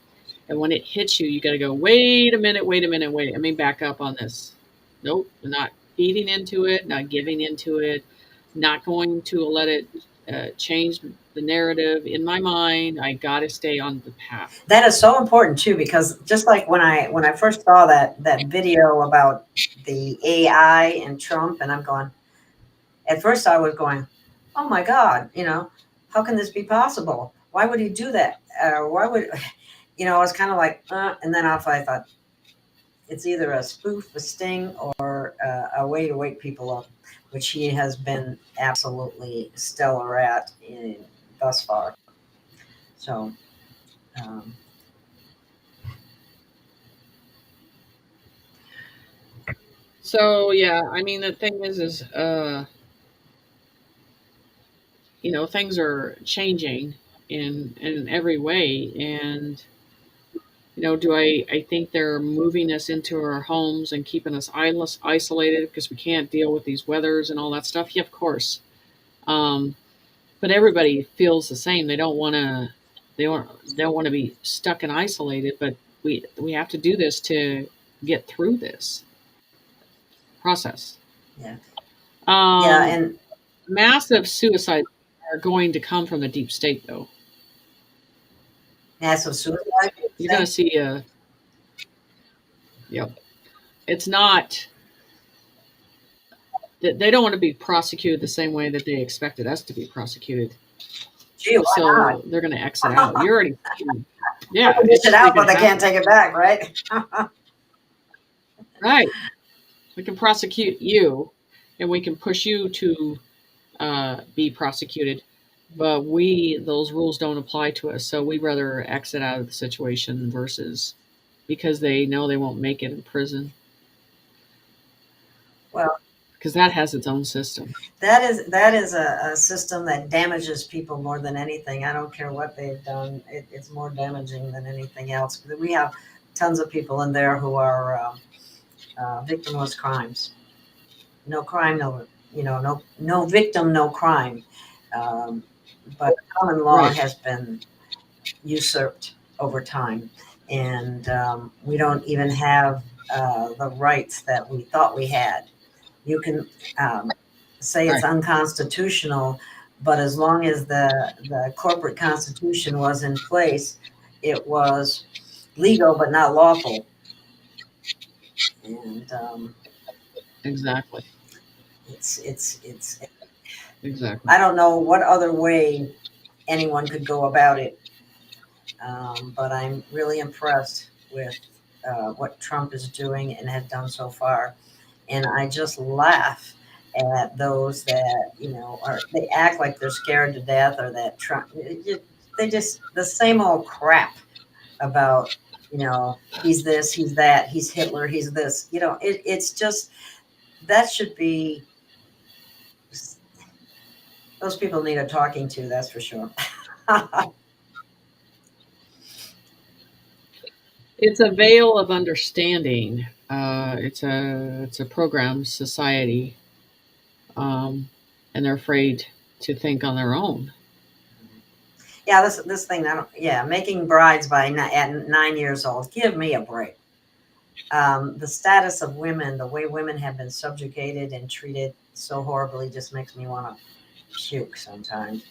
And when it hits you, you got to go, wait a minute. Let me back up on this. Nope, I'm not feeding into it, not giving into it, not going to let it change the narrative in my mind. I got to stay on the path. That is so important too, because just like when I first saw that video about the AI and Trump, and I'm going, at first I was going, oh my God, how can this be possible? Why would he do that? Why would, I was kind of like, and then I thought, it's either a spoof, a sting, or a way to wake people up, which he has been absolutely stellar at thus far. So, so yeah, I mean, the thing is, things are changing in every way, and do I think they're moving us into our homes and keeping us isolated because we can't deal with these weathers and all that stuff? Yeah, of course. but everybody feels the same. They don't want to. They don't want to be stuck and isolated. But we have to do this to get through this process. Yeah. Yeah, Um, and massive suicides are going to come from the deep state, though. massive suicide. You're going to see a. Yep. It's not. They don't want to be prosecuted the same way that they expected us to be prosecuted. Gee, why So they're going to exit out. You're already. Yeah, not? They it's dish it out, but gonna they can't happen. take it back, right? Right. We can prosecute you, and we can push you to be prosecuted, but those rules don't apply to us. So we'd rather exit out of the situation versus because they know they won't make it in prison Well, because that has its own system. that is a system that damages people more than anything. I don't care what they've done; it's more damaging than anything else. We have tons of people in there who are victimless crimes. No crime, no victim, no crime. Um, but common law Right. has been usurped over time, and we don't even have the rights that we thought we had. You can say it's Right. unconstitutional, but as long as the corporate constitution was in place, it was legal but not lawful. And Exactly. it's Exactly. I don't know what other way anyone could go about it, but I'm really impressed with what Trump is doing and has done so far. And I just laugh at those that they act like they're scared to death, or that Trump. They just the same old crap about he's this, he's that, he's Hitler, he's this. It's just that should be. Those people need a talking to. That's for sure. It's a veil of understanding. It's a program society, and they're afraid to think on their own. Yeah, this thing. Making brides at 9 years old. Give me a break. The status of women, the way women have been subjugated and treated so horribly, just makes me want to puke sometimes.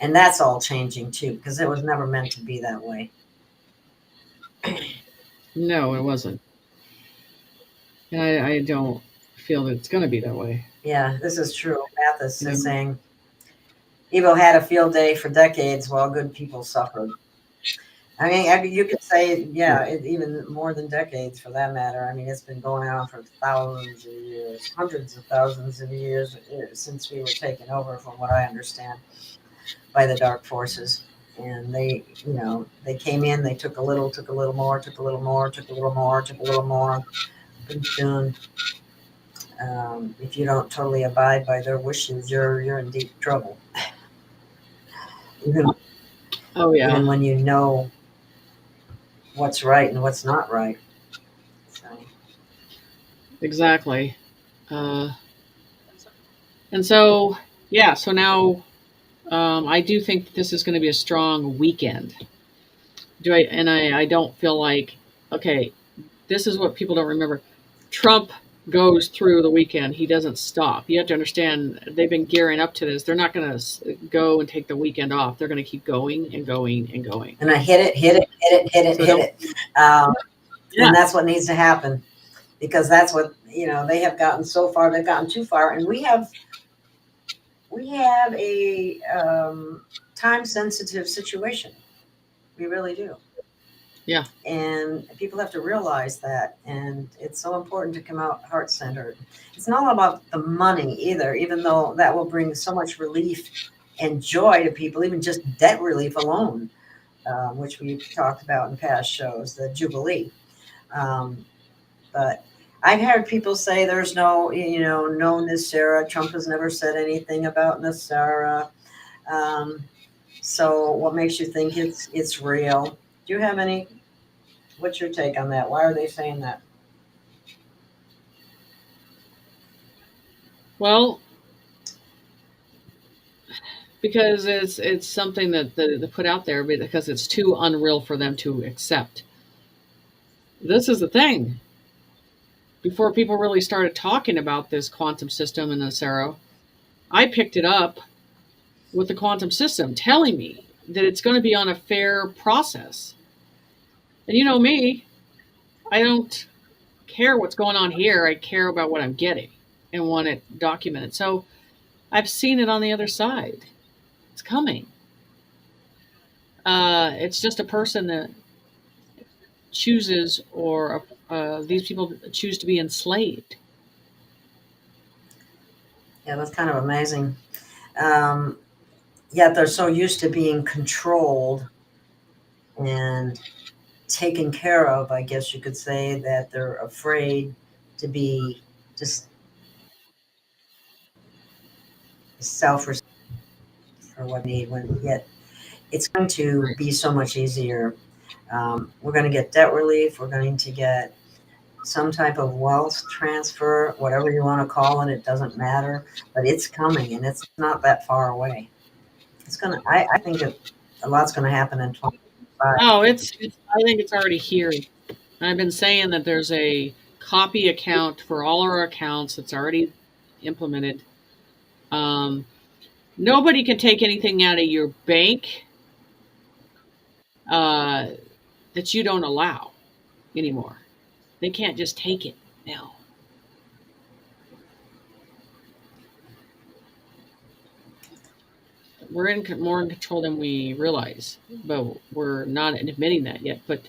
And that's all changing too, because it was never meant to be that way. No, it wasn't. And I don't feel that it's going to be that way. Yeah, this is true. Mathis You is know? saying evil had a field day for decades while good people suffered. I mean, you could say, yeah, even more than decades for that matter. I mean, it's been going on for thousands of years, hundreds of thousands of years since we were taken over, from what I understand, by the dark forces. And they came in, they took a little more, took a little more, took a little more, took a little more. Pretty soon, if you don't totally abide by their wishes, you're in deep trouble. Even, Oh yeah, even when you know what's right and what's not right. So. exactly. Uh, and so yeah, so now I do think that this is going to be a strong weekend. I don't feel like okay. This is what people don't remember. Trump goes through the weekend. He doesn't stop. You have to understand they've been gearing up to this. They're not going to go and take the weekend off. They're going to keep going and going and going. And I hit it. Yeah. And that's what needs to happen, because that's what, they have gotten so far. They've gotten too far. And we have a time sensitive situation. We really do. Yeah. And people have to realize that. And it's so important to come out heart centered. It's not all about the money either, even though that will bring so much relief and joy to people, even just debt relief alone, which we've talked about in past shows, the Jubilee. But I've heard people say there's no NESARA. Trump has never said anything about NESARA. So what makes you think it's real? Do you have any? What's your take on that? Why are they saying that? Well, because it's something that they put out there because it's too unreal for them to accept. This is the thing. Before people really started talking about this quantum system in Acero, I picked it up with the quantum system telling me that it's going to be on a fair process. And you know me, I don't care what's going on here. I care about what I'm getting and want it documented. So I've seen it on the other side. It's coming. It's just a person that chooses, or these people choose to be enslaved. Yeah, that's kind of amazing. Yet they're so used to being controlled and taken care of, I guess you could say, that they're afraid to be just self-responsible for what they need. When yet it's going to be so much easier. We're going to get debt relief. We're going to get some type of wealth transfer, whatever you want to call it. It doesn't matter, but it's coming, and it's not that far away. It's gonna. I think that a lot's going to happen in 2025. Oh, it's. I think it's already here. I've been saying that there's a copy account for all our accounts that's already implemented. Nobody can take anything out of your bank that you don't allow anymore. They can't just take it now. We're more in control than we realize, but we're not admitting that yet. But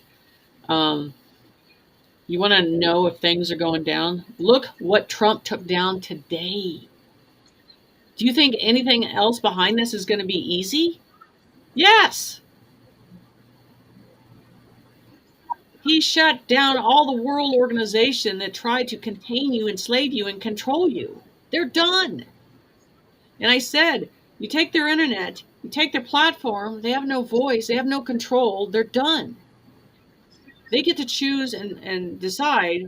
you want to know if things are going down? Look what Trump took down today. Do you think anything else behind this is going to be easy? Yes. He shut down all the world organization that tried to contain you, enslave you, and control you. They're done. And I said, you take their internet, you take their platform, they have no voice, they have no control, they're done. They get to choose and decide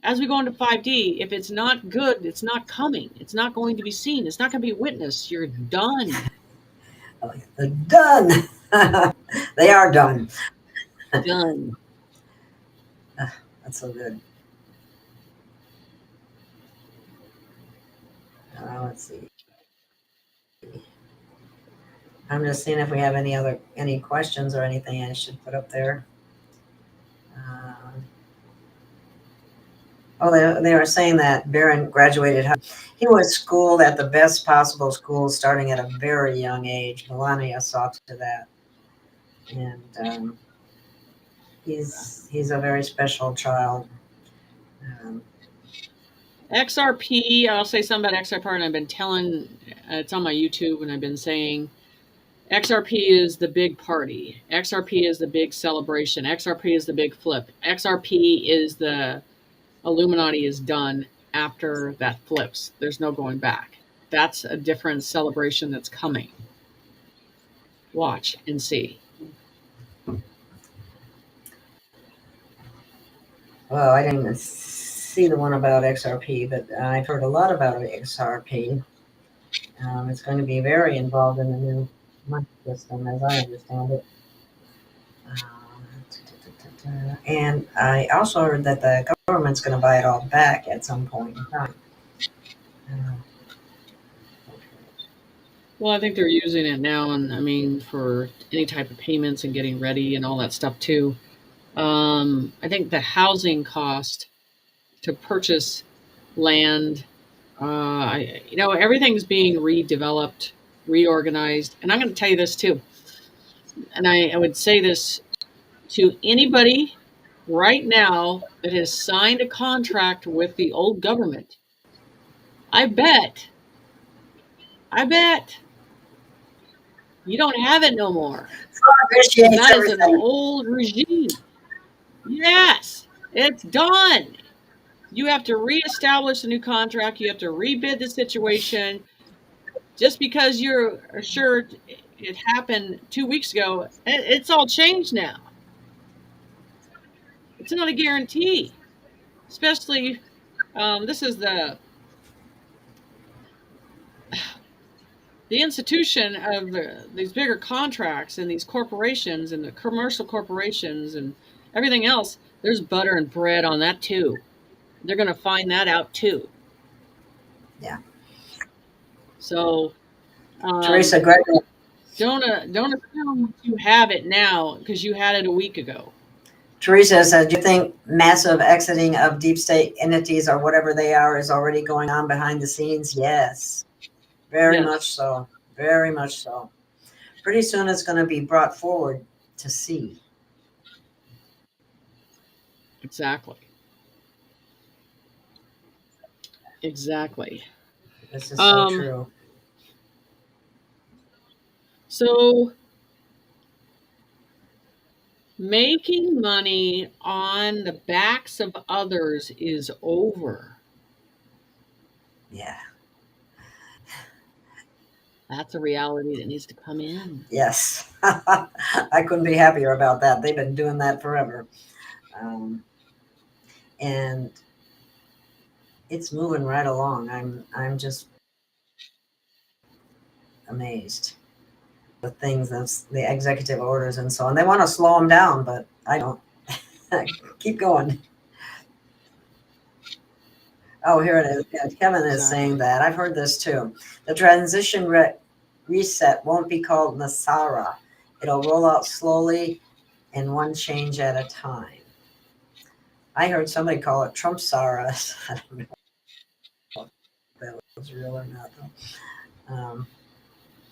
as we go into 5D, if it's not good, it's not coming. It's not going to be seen. It's not going to be witnessed. You're done. They're done. They are done. Done. That's so good. Let's see. I'm just seeing if we have any questions or anything I should put up there. They were saying that Barron graduated. He was schooled at the best possible school, starting at a very young age. Melania saw to that, and he's a very special child. XRP, I'll say something about XRP, and I've been telling, it's on my YouTube, and I've been saying XRP is the big party. XRP is the big celebration. XRP is the big flip. XRP is the Illuminati is done after that flips. There's no going back. That's a different celebration that's coming. Watch and see. Well, I didn't see the one about XRP, but I've heard a lot about XRP. It's going to be very involved in the new money system, as I understand it. And I also heard that the government's going to buy it all back at some point in time. Well, I think they're using it now, and I mean, for any type of payments and getting ready and all that stuff too. I think the housing cost to purchase land, everything's being redeveloped, reorganized. And I'm going to tell you this too. And I would say this to anybody right now that has signed a contract with the old government. I bet you don't have it no more. That is an old regime. Yes, it's done. You have to reestablish a new contract. You have to rebid the situation. Just because you're assured it happened 2 weeks ago, it's all changed now. It's not a guarantee. Especially, this is the the institution of these bigger contracts and these corporations and the commercial corporations and everything else, there's butter and bread on that too. They're going to find that out too. Yeah. So Teresa, Gregory. don't assume you have it now because you had it a week ago. Teresa says, do you think massive exiting of deep state entities or whatever they are is already going on behind the scenes? Yes. Very Yes. much so. Very much so. Pretty soon it's going to be brought forward to see. Exactly. Exactly. This is so true. So making money on the backs of others is over. Yeah. That's a reality that needs to come in. Yes. I couldn't be happier about that. They've been doing that forever. And it's moving right along. I'm just amazed with things, the executive orders and so on. They want to slow them down, but I don't. Keep going. Oh, here it is. Yeah, Kevin is saying that. I've heard this too. The transition reset won't be called Nasara. It'll roll out slowly and one change at a time. I heard somebody call it Trump Sara. I don't know if that was real or not, though.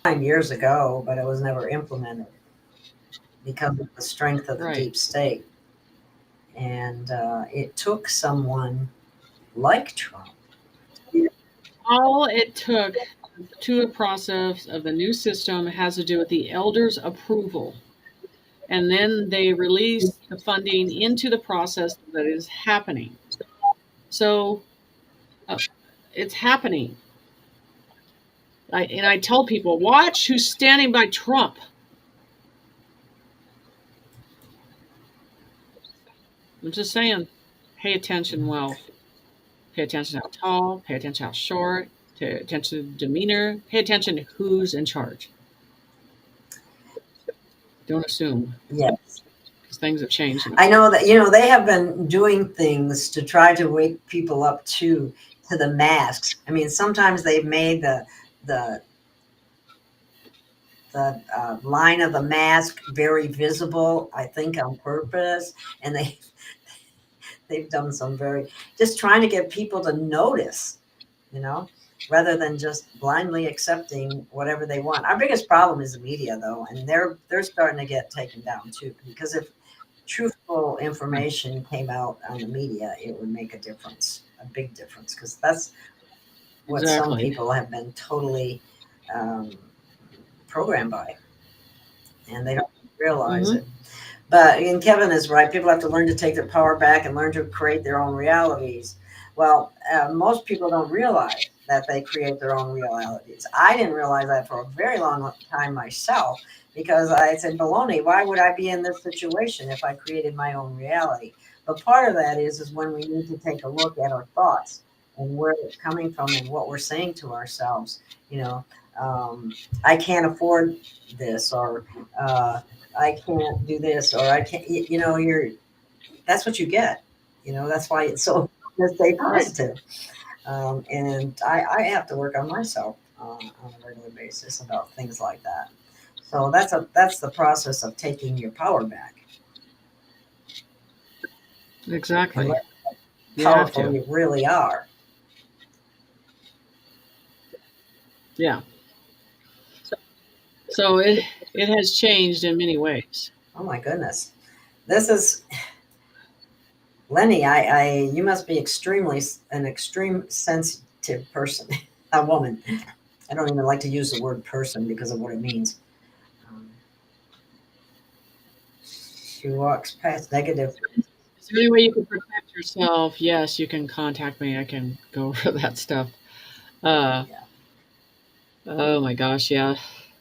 9 years ago, but it was never implemented because of the strength of the deep state. And it took someone like Trump. All it took to the process of the new system has to do with the elders' approval. And then they release the funding into the process that is happening. So it's happening. I tell people, watch who's standing by Trump. I'm just saying, pay attention well. Pay attention how tall, pay attention how short, pay attention to demeanor, pay attention to who's in charge. Don't assume. Yes. Because things have changed. I know that, they have been doing things to try to wake people up to the masks. I mean, sometimes they've made the line of the mask very visible, I think on purpose. And they've done some just trying to get people to notice, rather than just blindly accepting whatever they want. Our biggest problem is the media, though, and they're starting to get taken down too, because if truthful information came out on the media, it would make a difference, a big difference, because that's what some people have been totally programmed by, and they don't realize it. And Kevin is right. People have to learn to take their power back and learn to create their own realities. Well, most people don't realize that they create their own realities. I didn't realize that for a very long time myself, because I said, baloney, why would I be in this situation if I created my own reality? But part of that is when we need to take a look at our thoughts and where it's coming from and what we're saying to ourselves. I can't afford this, or I can't do this, or I can't, that's what you get. That's why it's so important to stay positive. And I have to work on myself on a regular basis about things like that. So that's the process of taking your power back. Exactly. How powerful you really are. Yeah. So it has changed in many ways. Oh my goodness. This is Lenny, you must be an extreme sensitive person, a woman. I don't even like to use the word person because of what it means. She walks past negative. Is there any way you can protect yourself? Yes, you can contact me. I can go over that stuff. Oh my gosh, yeah.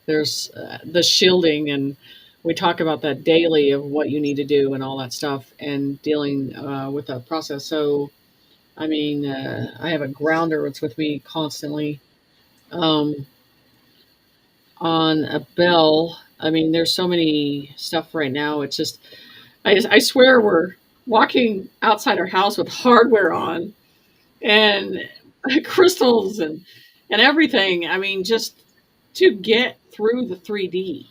There's the shielding, and we talk about that daily of what you need to do and all that stuff, and dealing with that process. So, I mean, I have a grounder that's with me constantly. on a bell. I mean, there's so many stuff right now. It's just, I swear we're walking outside our house with hardware on and crystals and everything. I mean, just to get through the 3D.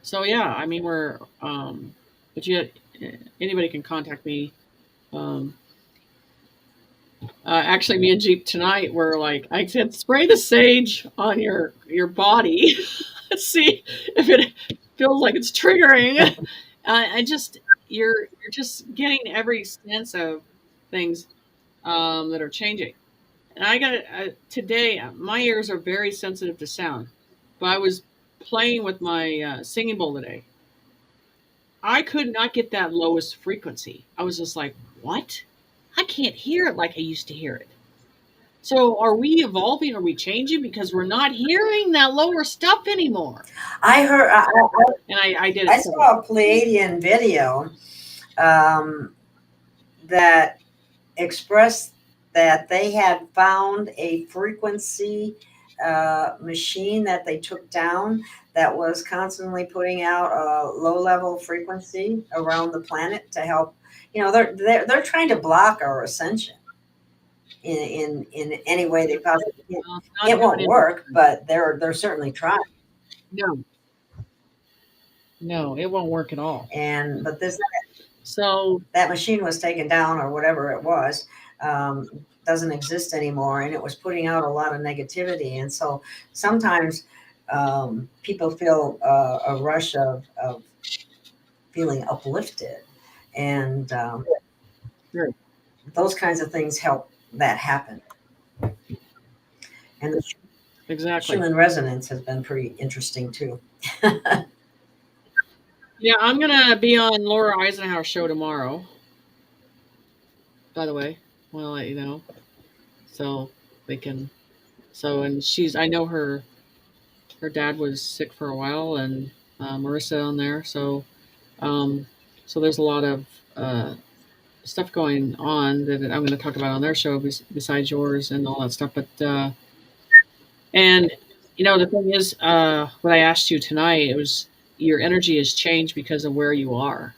So yeah, I mean, but yet anybody can contact me. Um, Actually, me and Jeep tonight were like, I said, spray the sage on your body, see if it feels like it's triggering. I just you're just getting every sense of things that are changing. And I got today. My ears are very sensitive to sound, but I was playing with my singing bowl today. I could not get that lowest frequency. I was just like, what? I can't hear it like I used to hear it. So are we evolving? Are we changing because we're not hearing that lower stuff anymore? I heard. And I did. I saw a Pleiadian video that expressed that they had found a frequency machine that they took down that was constantly putting out a low-level frequency around the planet to help. They're trying to block our ascension in any way they possibly can. It won't work, but they're certainly trying. No, it won't work at all. But so that machine was taken down, or whatever it was, doesn't exist anymore, and it was putting out a lot of negativity. And so sometimes people feel a rush of feeling uplifted, and those kinds of things help that happen. And the Schumann resonance has been pretty interesting too. Yeah, I'm gonna be on Laura Eisenhower's show tomorrow. By the way, I want to let you know, so they can. And I know her dad was sick for a while, and Marissa on there. So there's a lot of stuff going on that I'm going to talk about on their show besides yours and all that stuff. But and the thing is, what I asked you tonight, it was your energy has changed because of where you are,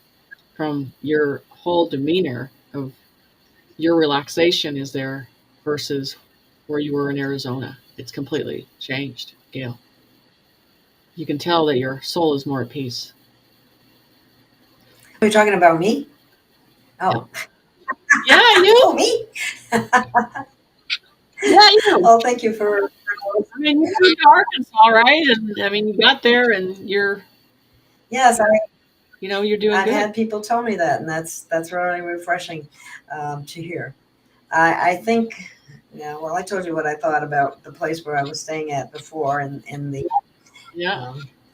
from your whole demeanor of your relaxation is there versus where you were in Arizona. It's completely changed, Gail. You can tell that your soul is more at peace. Are you talking about me? Oh. Yeah, you. Oh, me? Yeah, you. Well, thank you for. I mean, you moved to Arkansas, right? And I mean, you got there, and you're. Yes, you're doing I've good. had people tell me that, and that's really refreshing to hear. I think, well, I told you what I thought about the place where I was staying at before, and the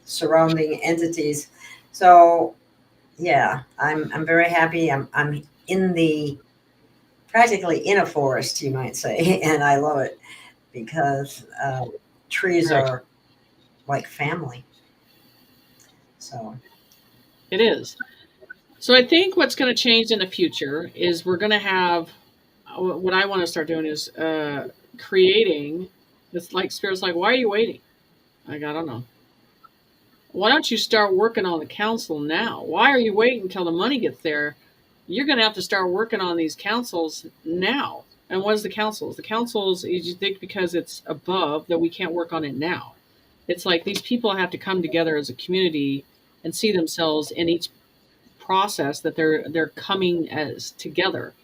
surrounding entities. So, yeah, I'm very happy. I'm practically in a forest, you might say, and I love it because trees are like family. So it is. So I think what's going to change in the future is we're going to have, what I want to start doing is creating, it's like Spirit's like, why are you waiting? Like, I don't know. Why don't you start working on the council now? Why are you waiting until the money gets there? You're going to have to start working on these councils now. And what is the councils? The councils, you think because it's above that we can't work on it now. It's like these people have to come together as a community and see themselves in each process that they're coming as together.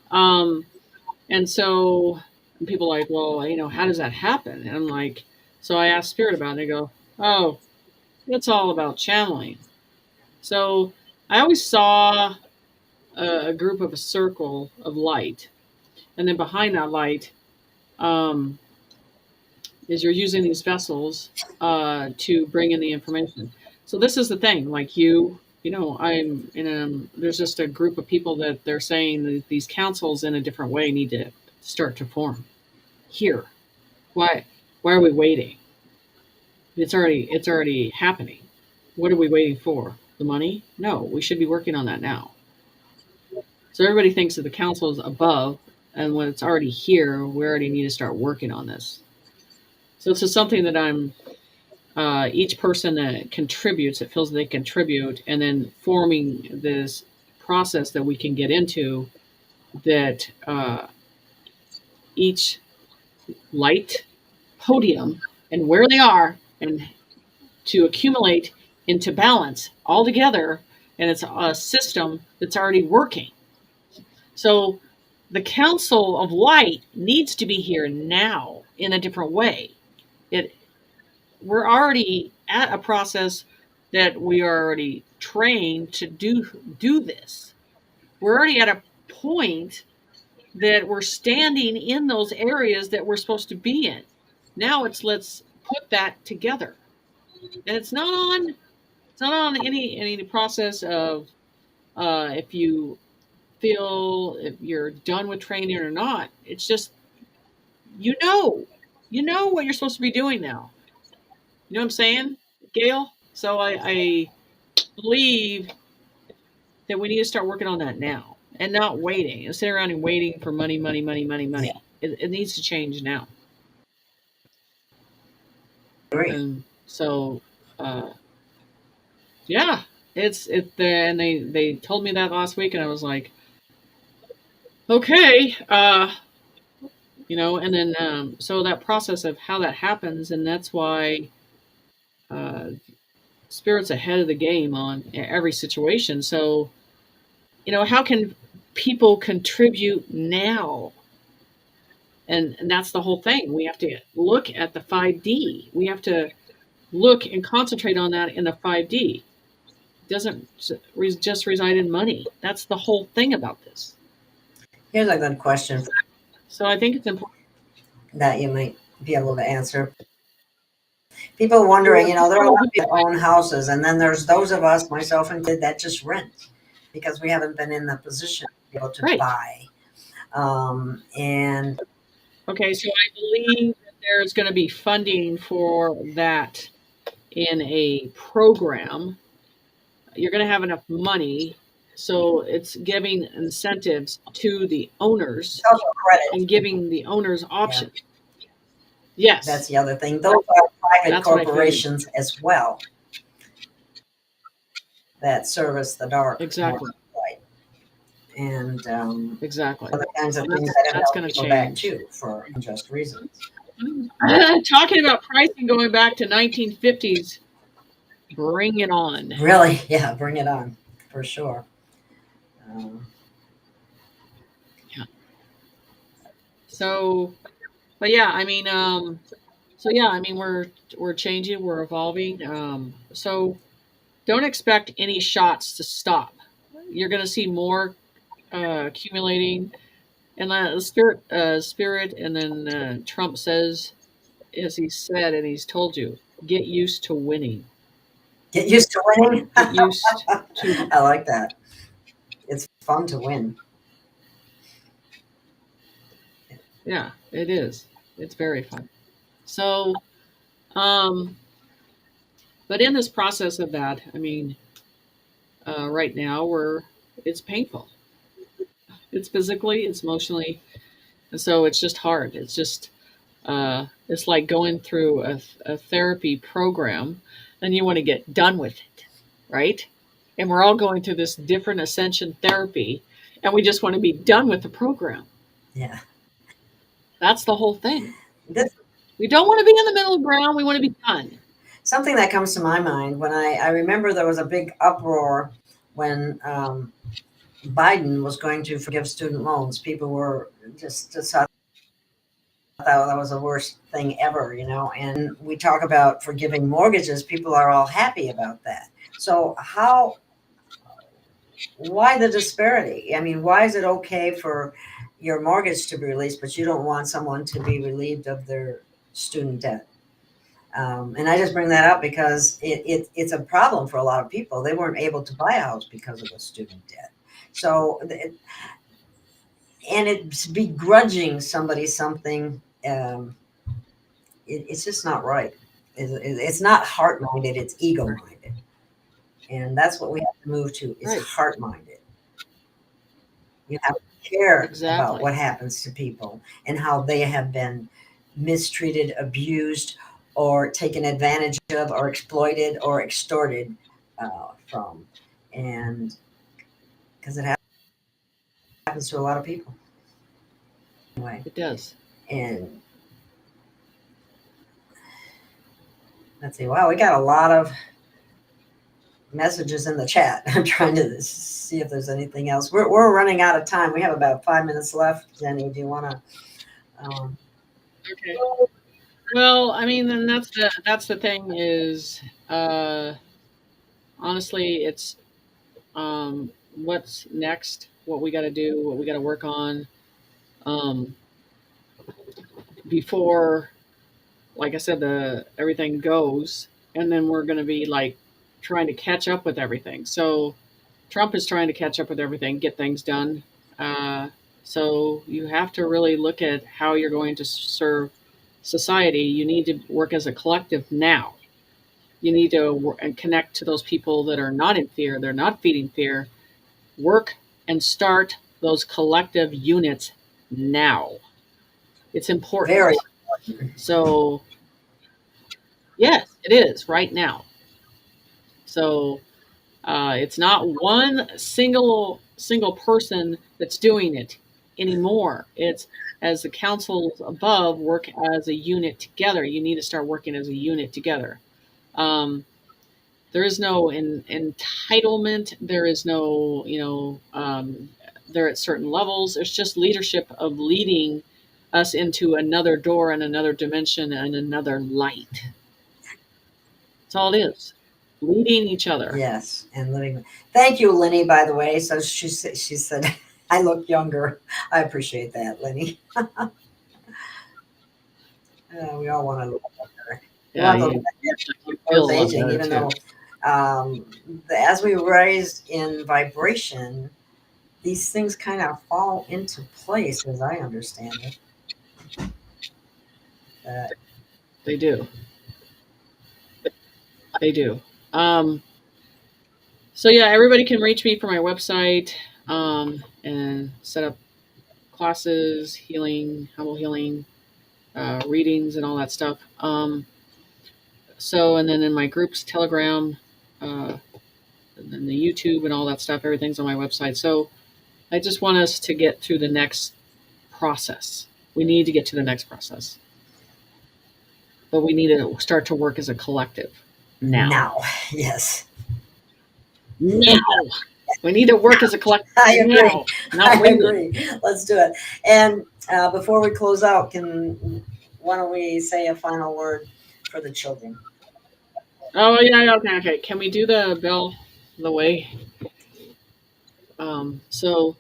And so people are like, well, how does that happen? And I'm like, so I asked Spirit about it, and they go, oh, it's all about channeling. So I always saw a group of a circle of light, and then behind that light is you're using these vessels to bring in the information. So this is the thing, like I'm in there's just a group of people that they're saying that these councils in a different way need to start to form here. Why are we waiting? It's already happening. What are we waiting for? The money? No, we should be working on that now. So everybody thinks that the council is above, and when it's already here, we already need to start working on this. So this is something that I'm, each person that contributes, it feels they contribute, and then forming this process that we can get into that each light podium and where they are and to accumulate into balance all together. And it's a system that's already working. So the Council of Light needs to be here now in a different way. We're already at a process that we are already trained to do this. We're already at a point that we're standing in those areas that we're supposed to be in. Now let's put that together. And it's not on any process of if you feel if you're done with training or not. It's just you know what you're supposed to be doing now. You know what I'm saying, Gail? So I believe that we need to start working on that now and not waiting and sit around and waiting for money. Yeah. It needs to change now. Great. And so, yeah, it's and they told me that last week, and I was like, okay, and then so that process of how that happens, and that's why Spirit's ahead of the game on every situation. So, how can people contribute now? And that's the whole thing. We have to look at the 5D. We have to look and concentrate on that in the 5D. It doesn't just reside in money. That's the whole thing about this. Here's a good question. So I think it's important that you might be able to answer. People wondering, there are a lot of people that own houses, and then there's those of us, myself included, that just rent because we haven't been in the position to be able to buy. And okay, so I believe that there's going to be funding for that in a program. You're going to have enough money, so it's giving incentives to the owners and giving the owners options. Yeah. Yes, that's the other thing. Those are private corporations as well that service the dark. Exactly. Light. And exactly. Other kinds of things that's going to change back too for unjust reasons. Talking about pricing going back to 1950s. Bring it on. Really? Yeah, bring it on for sure. Yeah. So, but yeah, I mean, we're changing, we're evolving. So don't expect any shots to stop. You're going to see more accumulating, and the spirit, and then Trump says, as he said, and he's told you, get used to winning. Get used to winning? Get used to. I like that. It's fun to win. Yeah, it is. It's very fun. So, but in this process of that, I mean, right now it's painful. It's physically, it's emotionally, and so it's just hard. It's just, it's like going through a therapy program, and you want to get done with it, right? And we're all going through this different ascension therapy, and we just want to be done with the program. Yeah. That's the whole thing. We don't want to be in the middle ground. We want to be done. Something that comes to my mind when I remember there was a big uproar when Biden was going to forgive student loans. People were just thought that was the worst thing ever, and we talk about forgiving mortgages. People are all happy about that. So why the disparity? I mean, why is it okay for your mortgage to be released, but you don't want someone to be relieved of their student debt? And I just bring that up because it's a problem for a lot of people. They weren't able to buy a house because of the student debt. So, and it's begrudging somebody something. It's just not right. It's not heart-minded. It's ego-minded. And that's what we have to move to, is heart-minded. You have to care about what happens to people and how they have been mistreated, abused, or taken advantage of, or exploited, or extorted from. And because it happens to a lot of people. Anyway, It does. and let's see, wow, we got a lot of messages in the chat. I'm trying to see if there's anything else. We're running out of time. We have about 5 minutes left. Jenny, do you want to? Okay. Well, I mean, then that's the thing is, honestly, it's what's next, what we got to do, what we got to work on, before, like I said, everything goes, and then we're going to be like trying to catch up with everything. So Trump is trying to catch up with everything, get things done. So you have to really look at how you're going to serve society. You need to work as a collective now. You need to connect to those people that are not in fear, they're not feeding fear. Work and start those collective units now. It's important. Very. So, yes, it is right now. So it's not one single person that's doing it anymore. It's as the councils above work as a unit together. You need to start working as a unit together. There is no entitlement. There is no, they're at certain levels. It's just leadership of leading us into another door and another dimension and another light. That's all it is. Leading each other. Yes, and living. Thank you, Lenny, by the way. So she said, I look younger. I appreciate that, Lenny. We all want to look younger. Yeah, Those aging, even though as we rise in vibration, these things kind of fall into place, as I understand it. They do. They do. So yeah, everybody can reach me for my website and set up classes, healing, humble healing, readings, and all that stuff. So, and then in my groups, Telegram, and then the YouTube and all that stuff, everything's on my website. So I just want us to get through the next process. We need to get to the next process. But we need to start to work as a collective now. Now, yes. Now. We need to work as a collective. I agree. Now, not I agree. Let's do it. And before we close out, why don't we say a final word for the children? Oh yeah, okay. Can we do the bell the way? So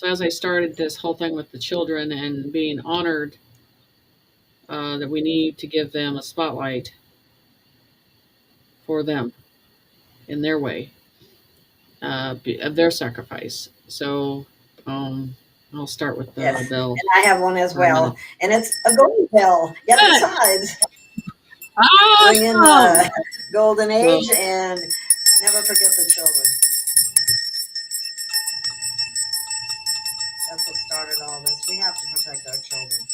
as I started this whole thing with the children and being honored, that we need to give them a spotlight for them in their way of their sacrifice. So I'll start with the bell. And I have one as well, and it's a golden bell. Get the sides. Awesome. Bring in the golden age and never forget the children. That's what started all this. We have to protect our children.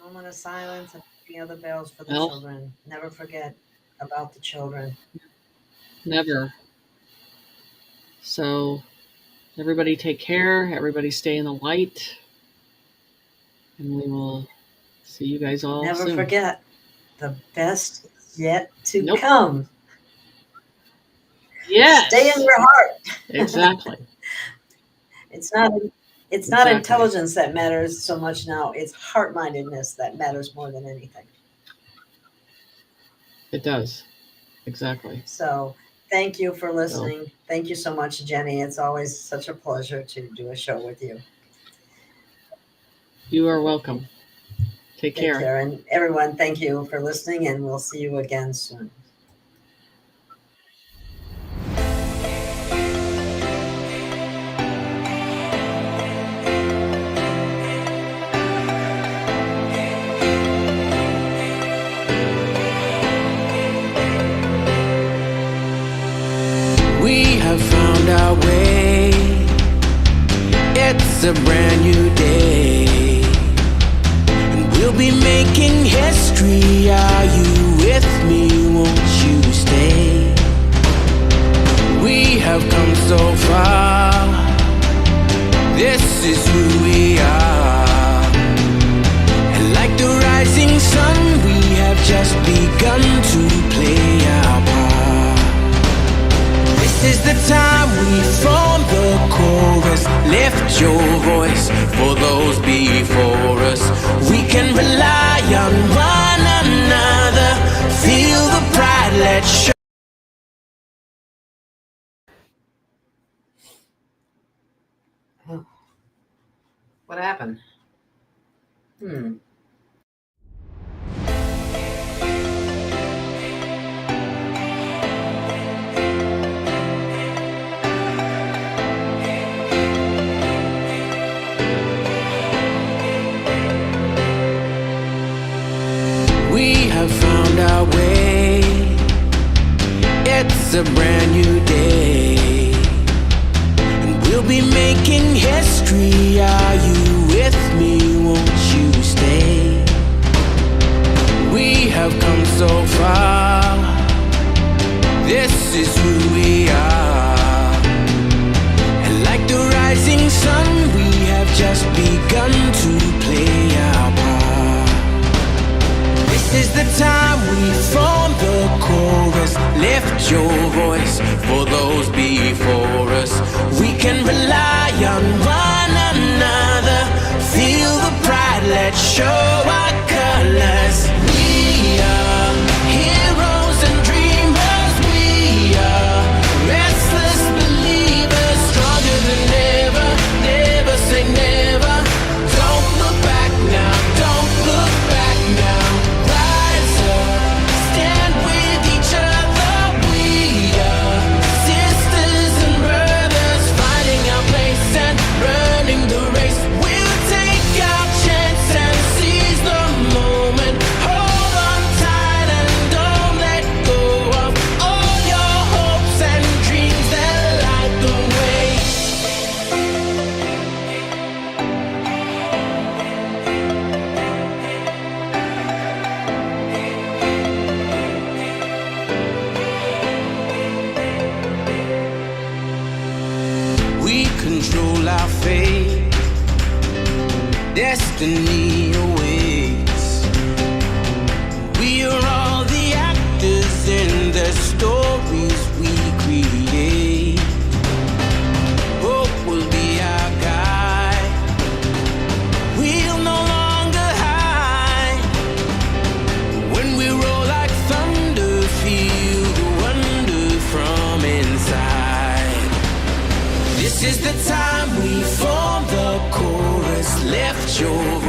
Moment of silence and ringing of the bells for the children. Never forget about the children. Never. So everybody take care. Everybody stay in the light. And we will see you guys all Never soon. forget, the best is yet to Nope. come. Yes. Stay in your heart. Exactly. It's not Exactly. intelligence that matters so much now. It's heart-mindedness that matters more than anything. It does. Exactly. So thank you for listening. Thank you so much, Jenny. It's always such a pleasure to do a show with you. You are welcome. Take care. And everyone, thank you for listening, and we'll see you again soon. We have found our way. It's a brand new day, and we'll be making history. Are you with me? Won't you stay? We have come so far. This is who we are. And like the rising sun, we have just begun to play our part. This is the time we form the chorus. Lift your voice for those before us. We can rely on one another. Feel the pride, let's show. What happened? We have found our way. It's a brand new day, and we'll be making history. Are you with me? Won't you stay? We have come so far. This is who we are. And like the rising sun, we have just begun to play our part. This is the time we form the chorus. Lift your voice for those before us. We can rely on one another. Feel the pride, let's show our colors. We are heroes and dreamers. We are restless believers, stronger than ever. Never say never. Don't look back now. Don't look back now. Rise up, stand with each other. We are sisters and brothers, finding our place and running the race. We'll take our chance and seize the moment. Hold on tight and don't let go of all your hopes and dreams that light the way. We control our fate. Destiny awaits. We are all the actors in the stories we create. Hope will be our guide. We'll no longer hide. When we roll like thunder, feel the wonder from inside. This is the time we form the chorus. Lift your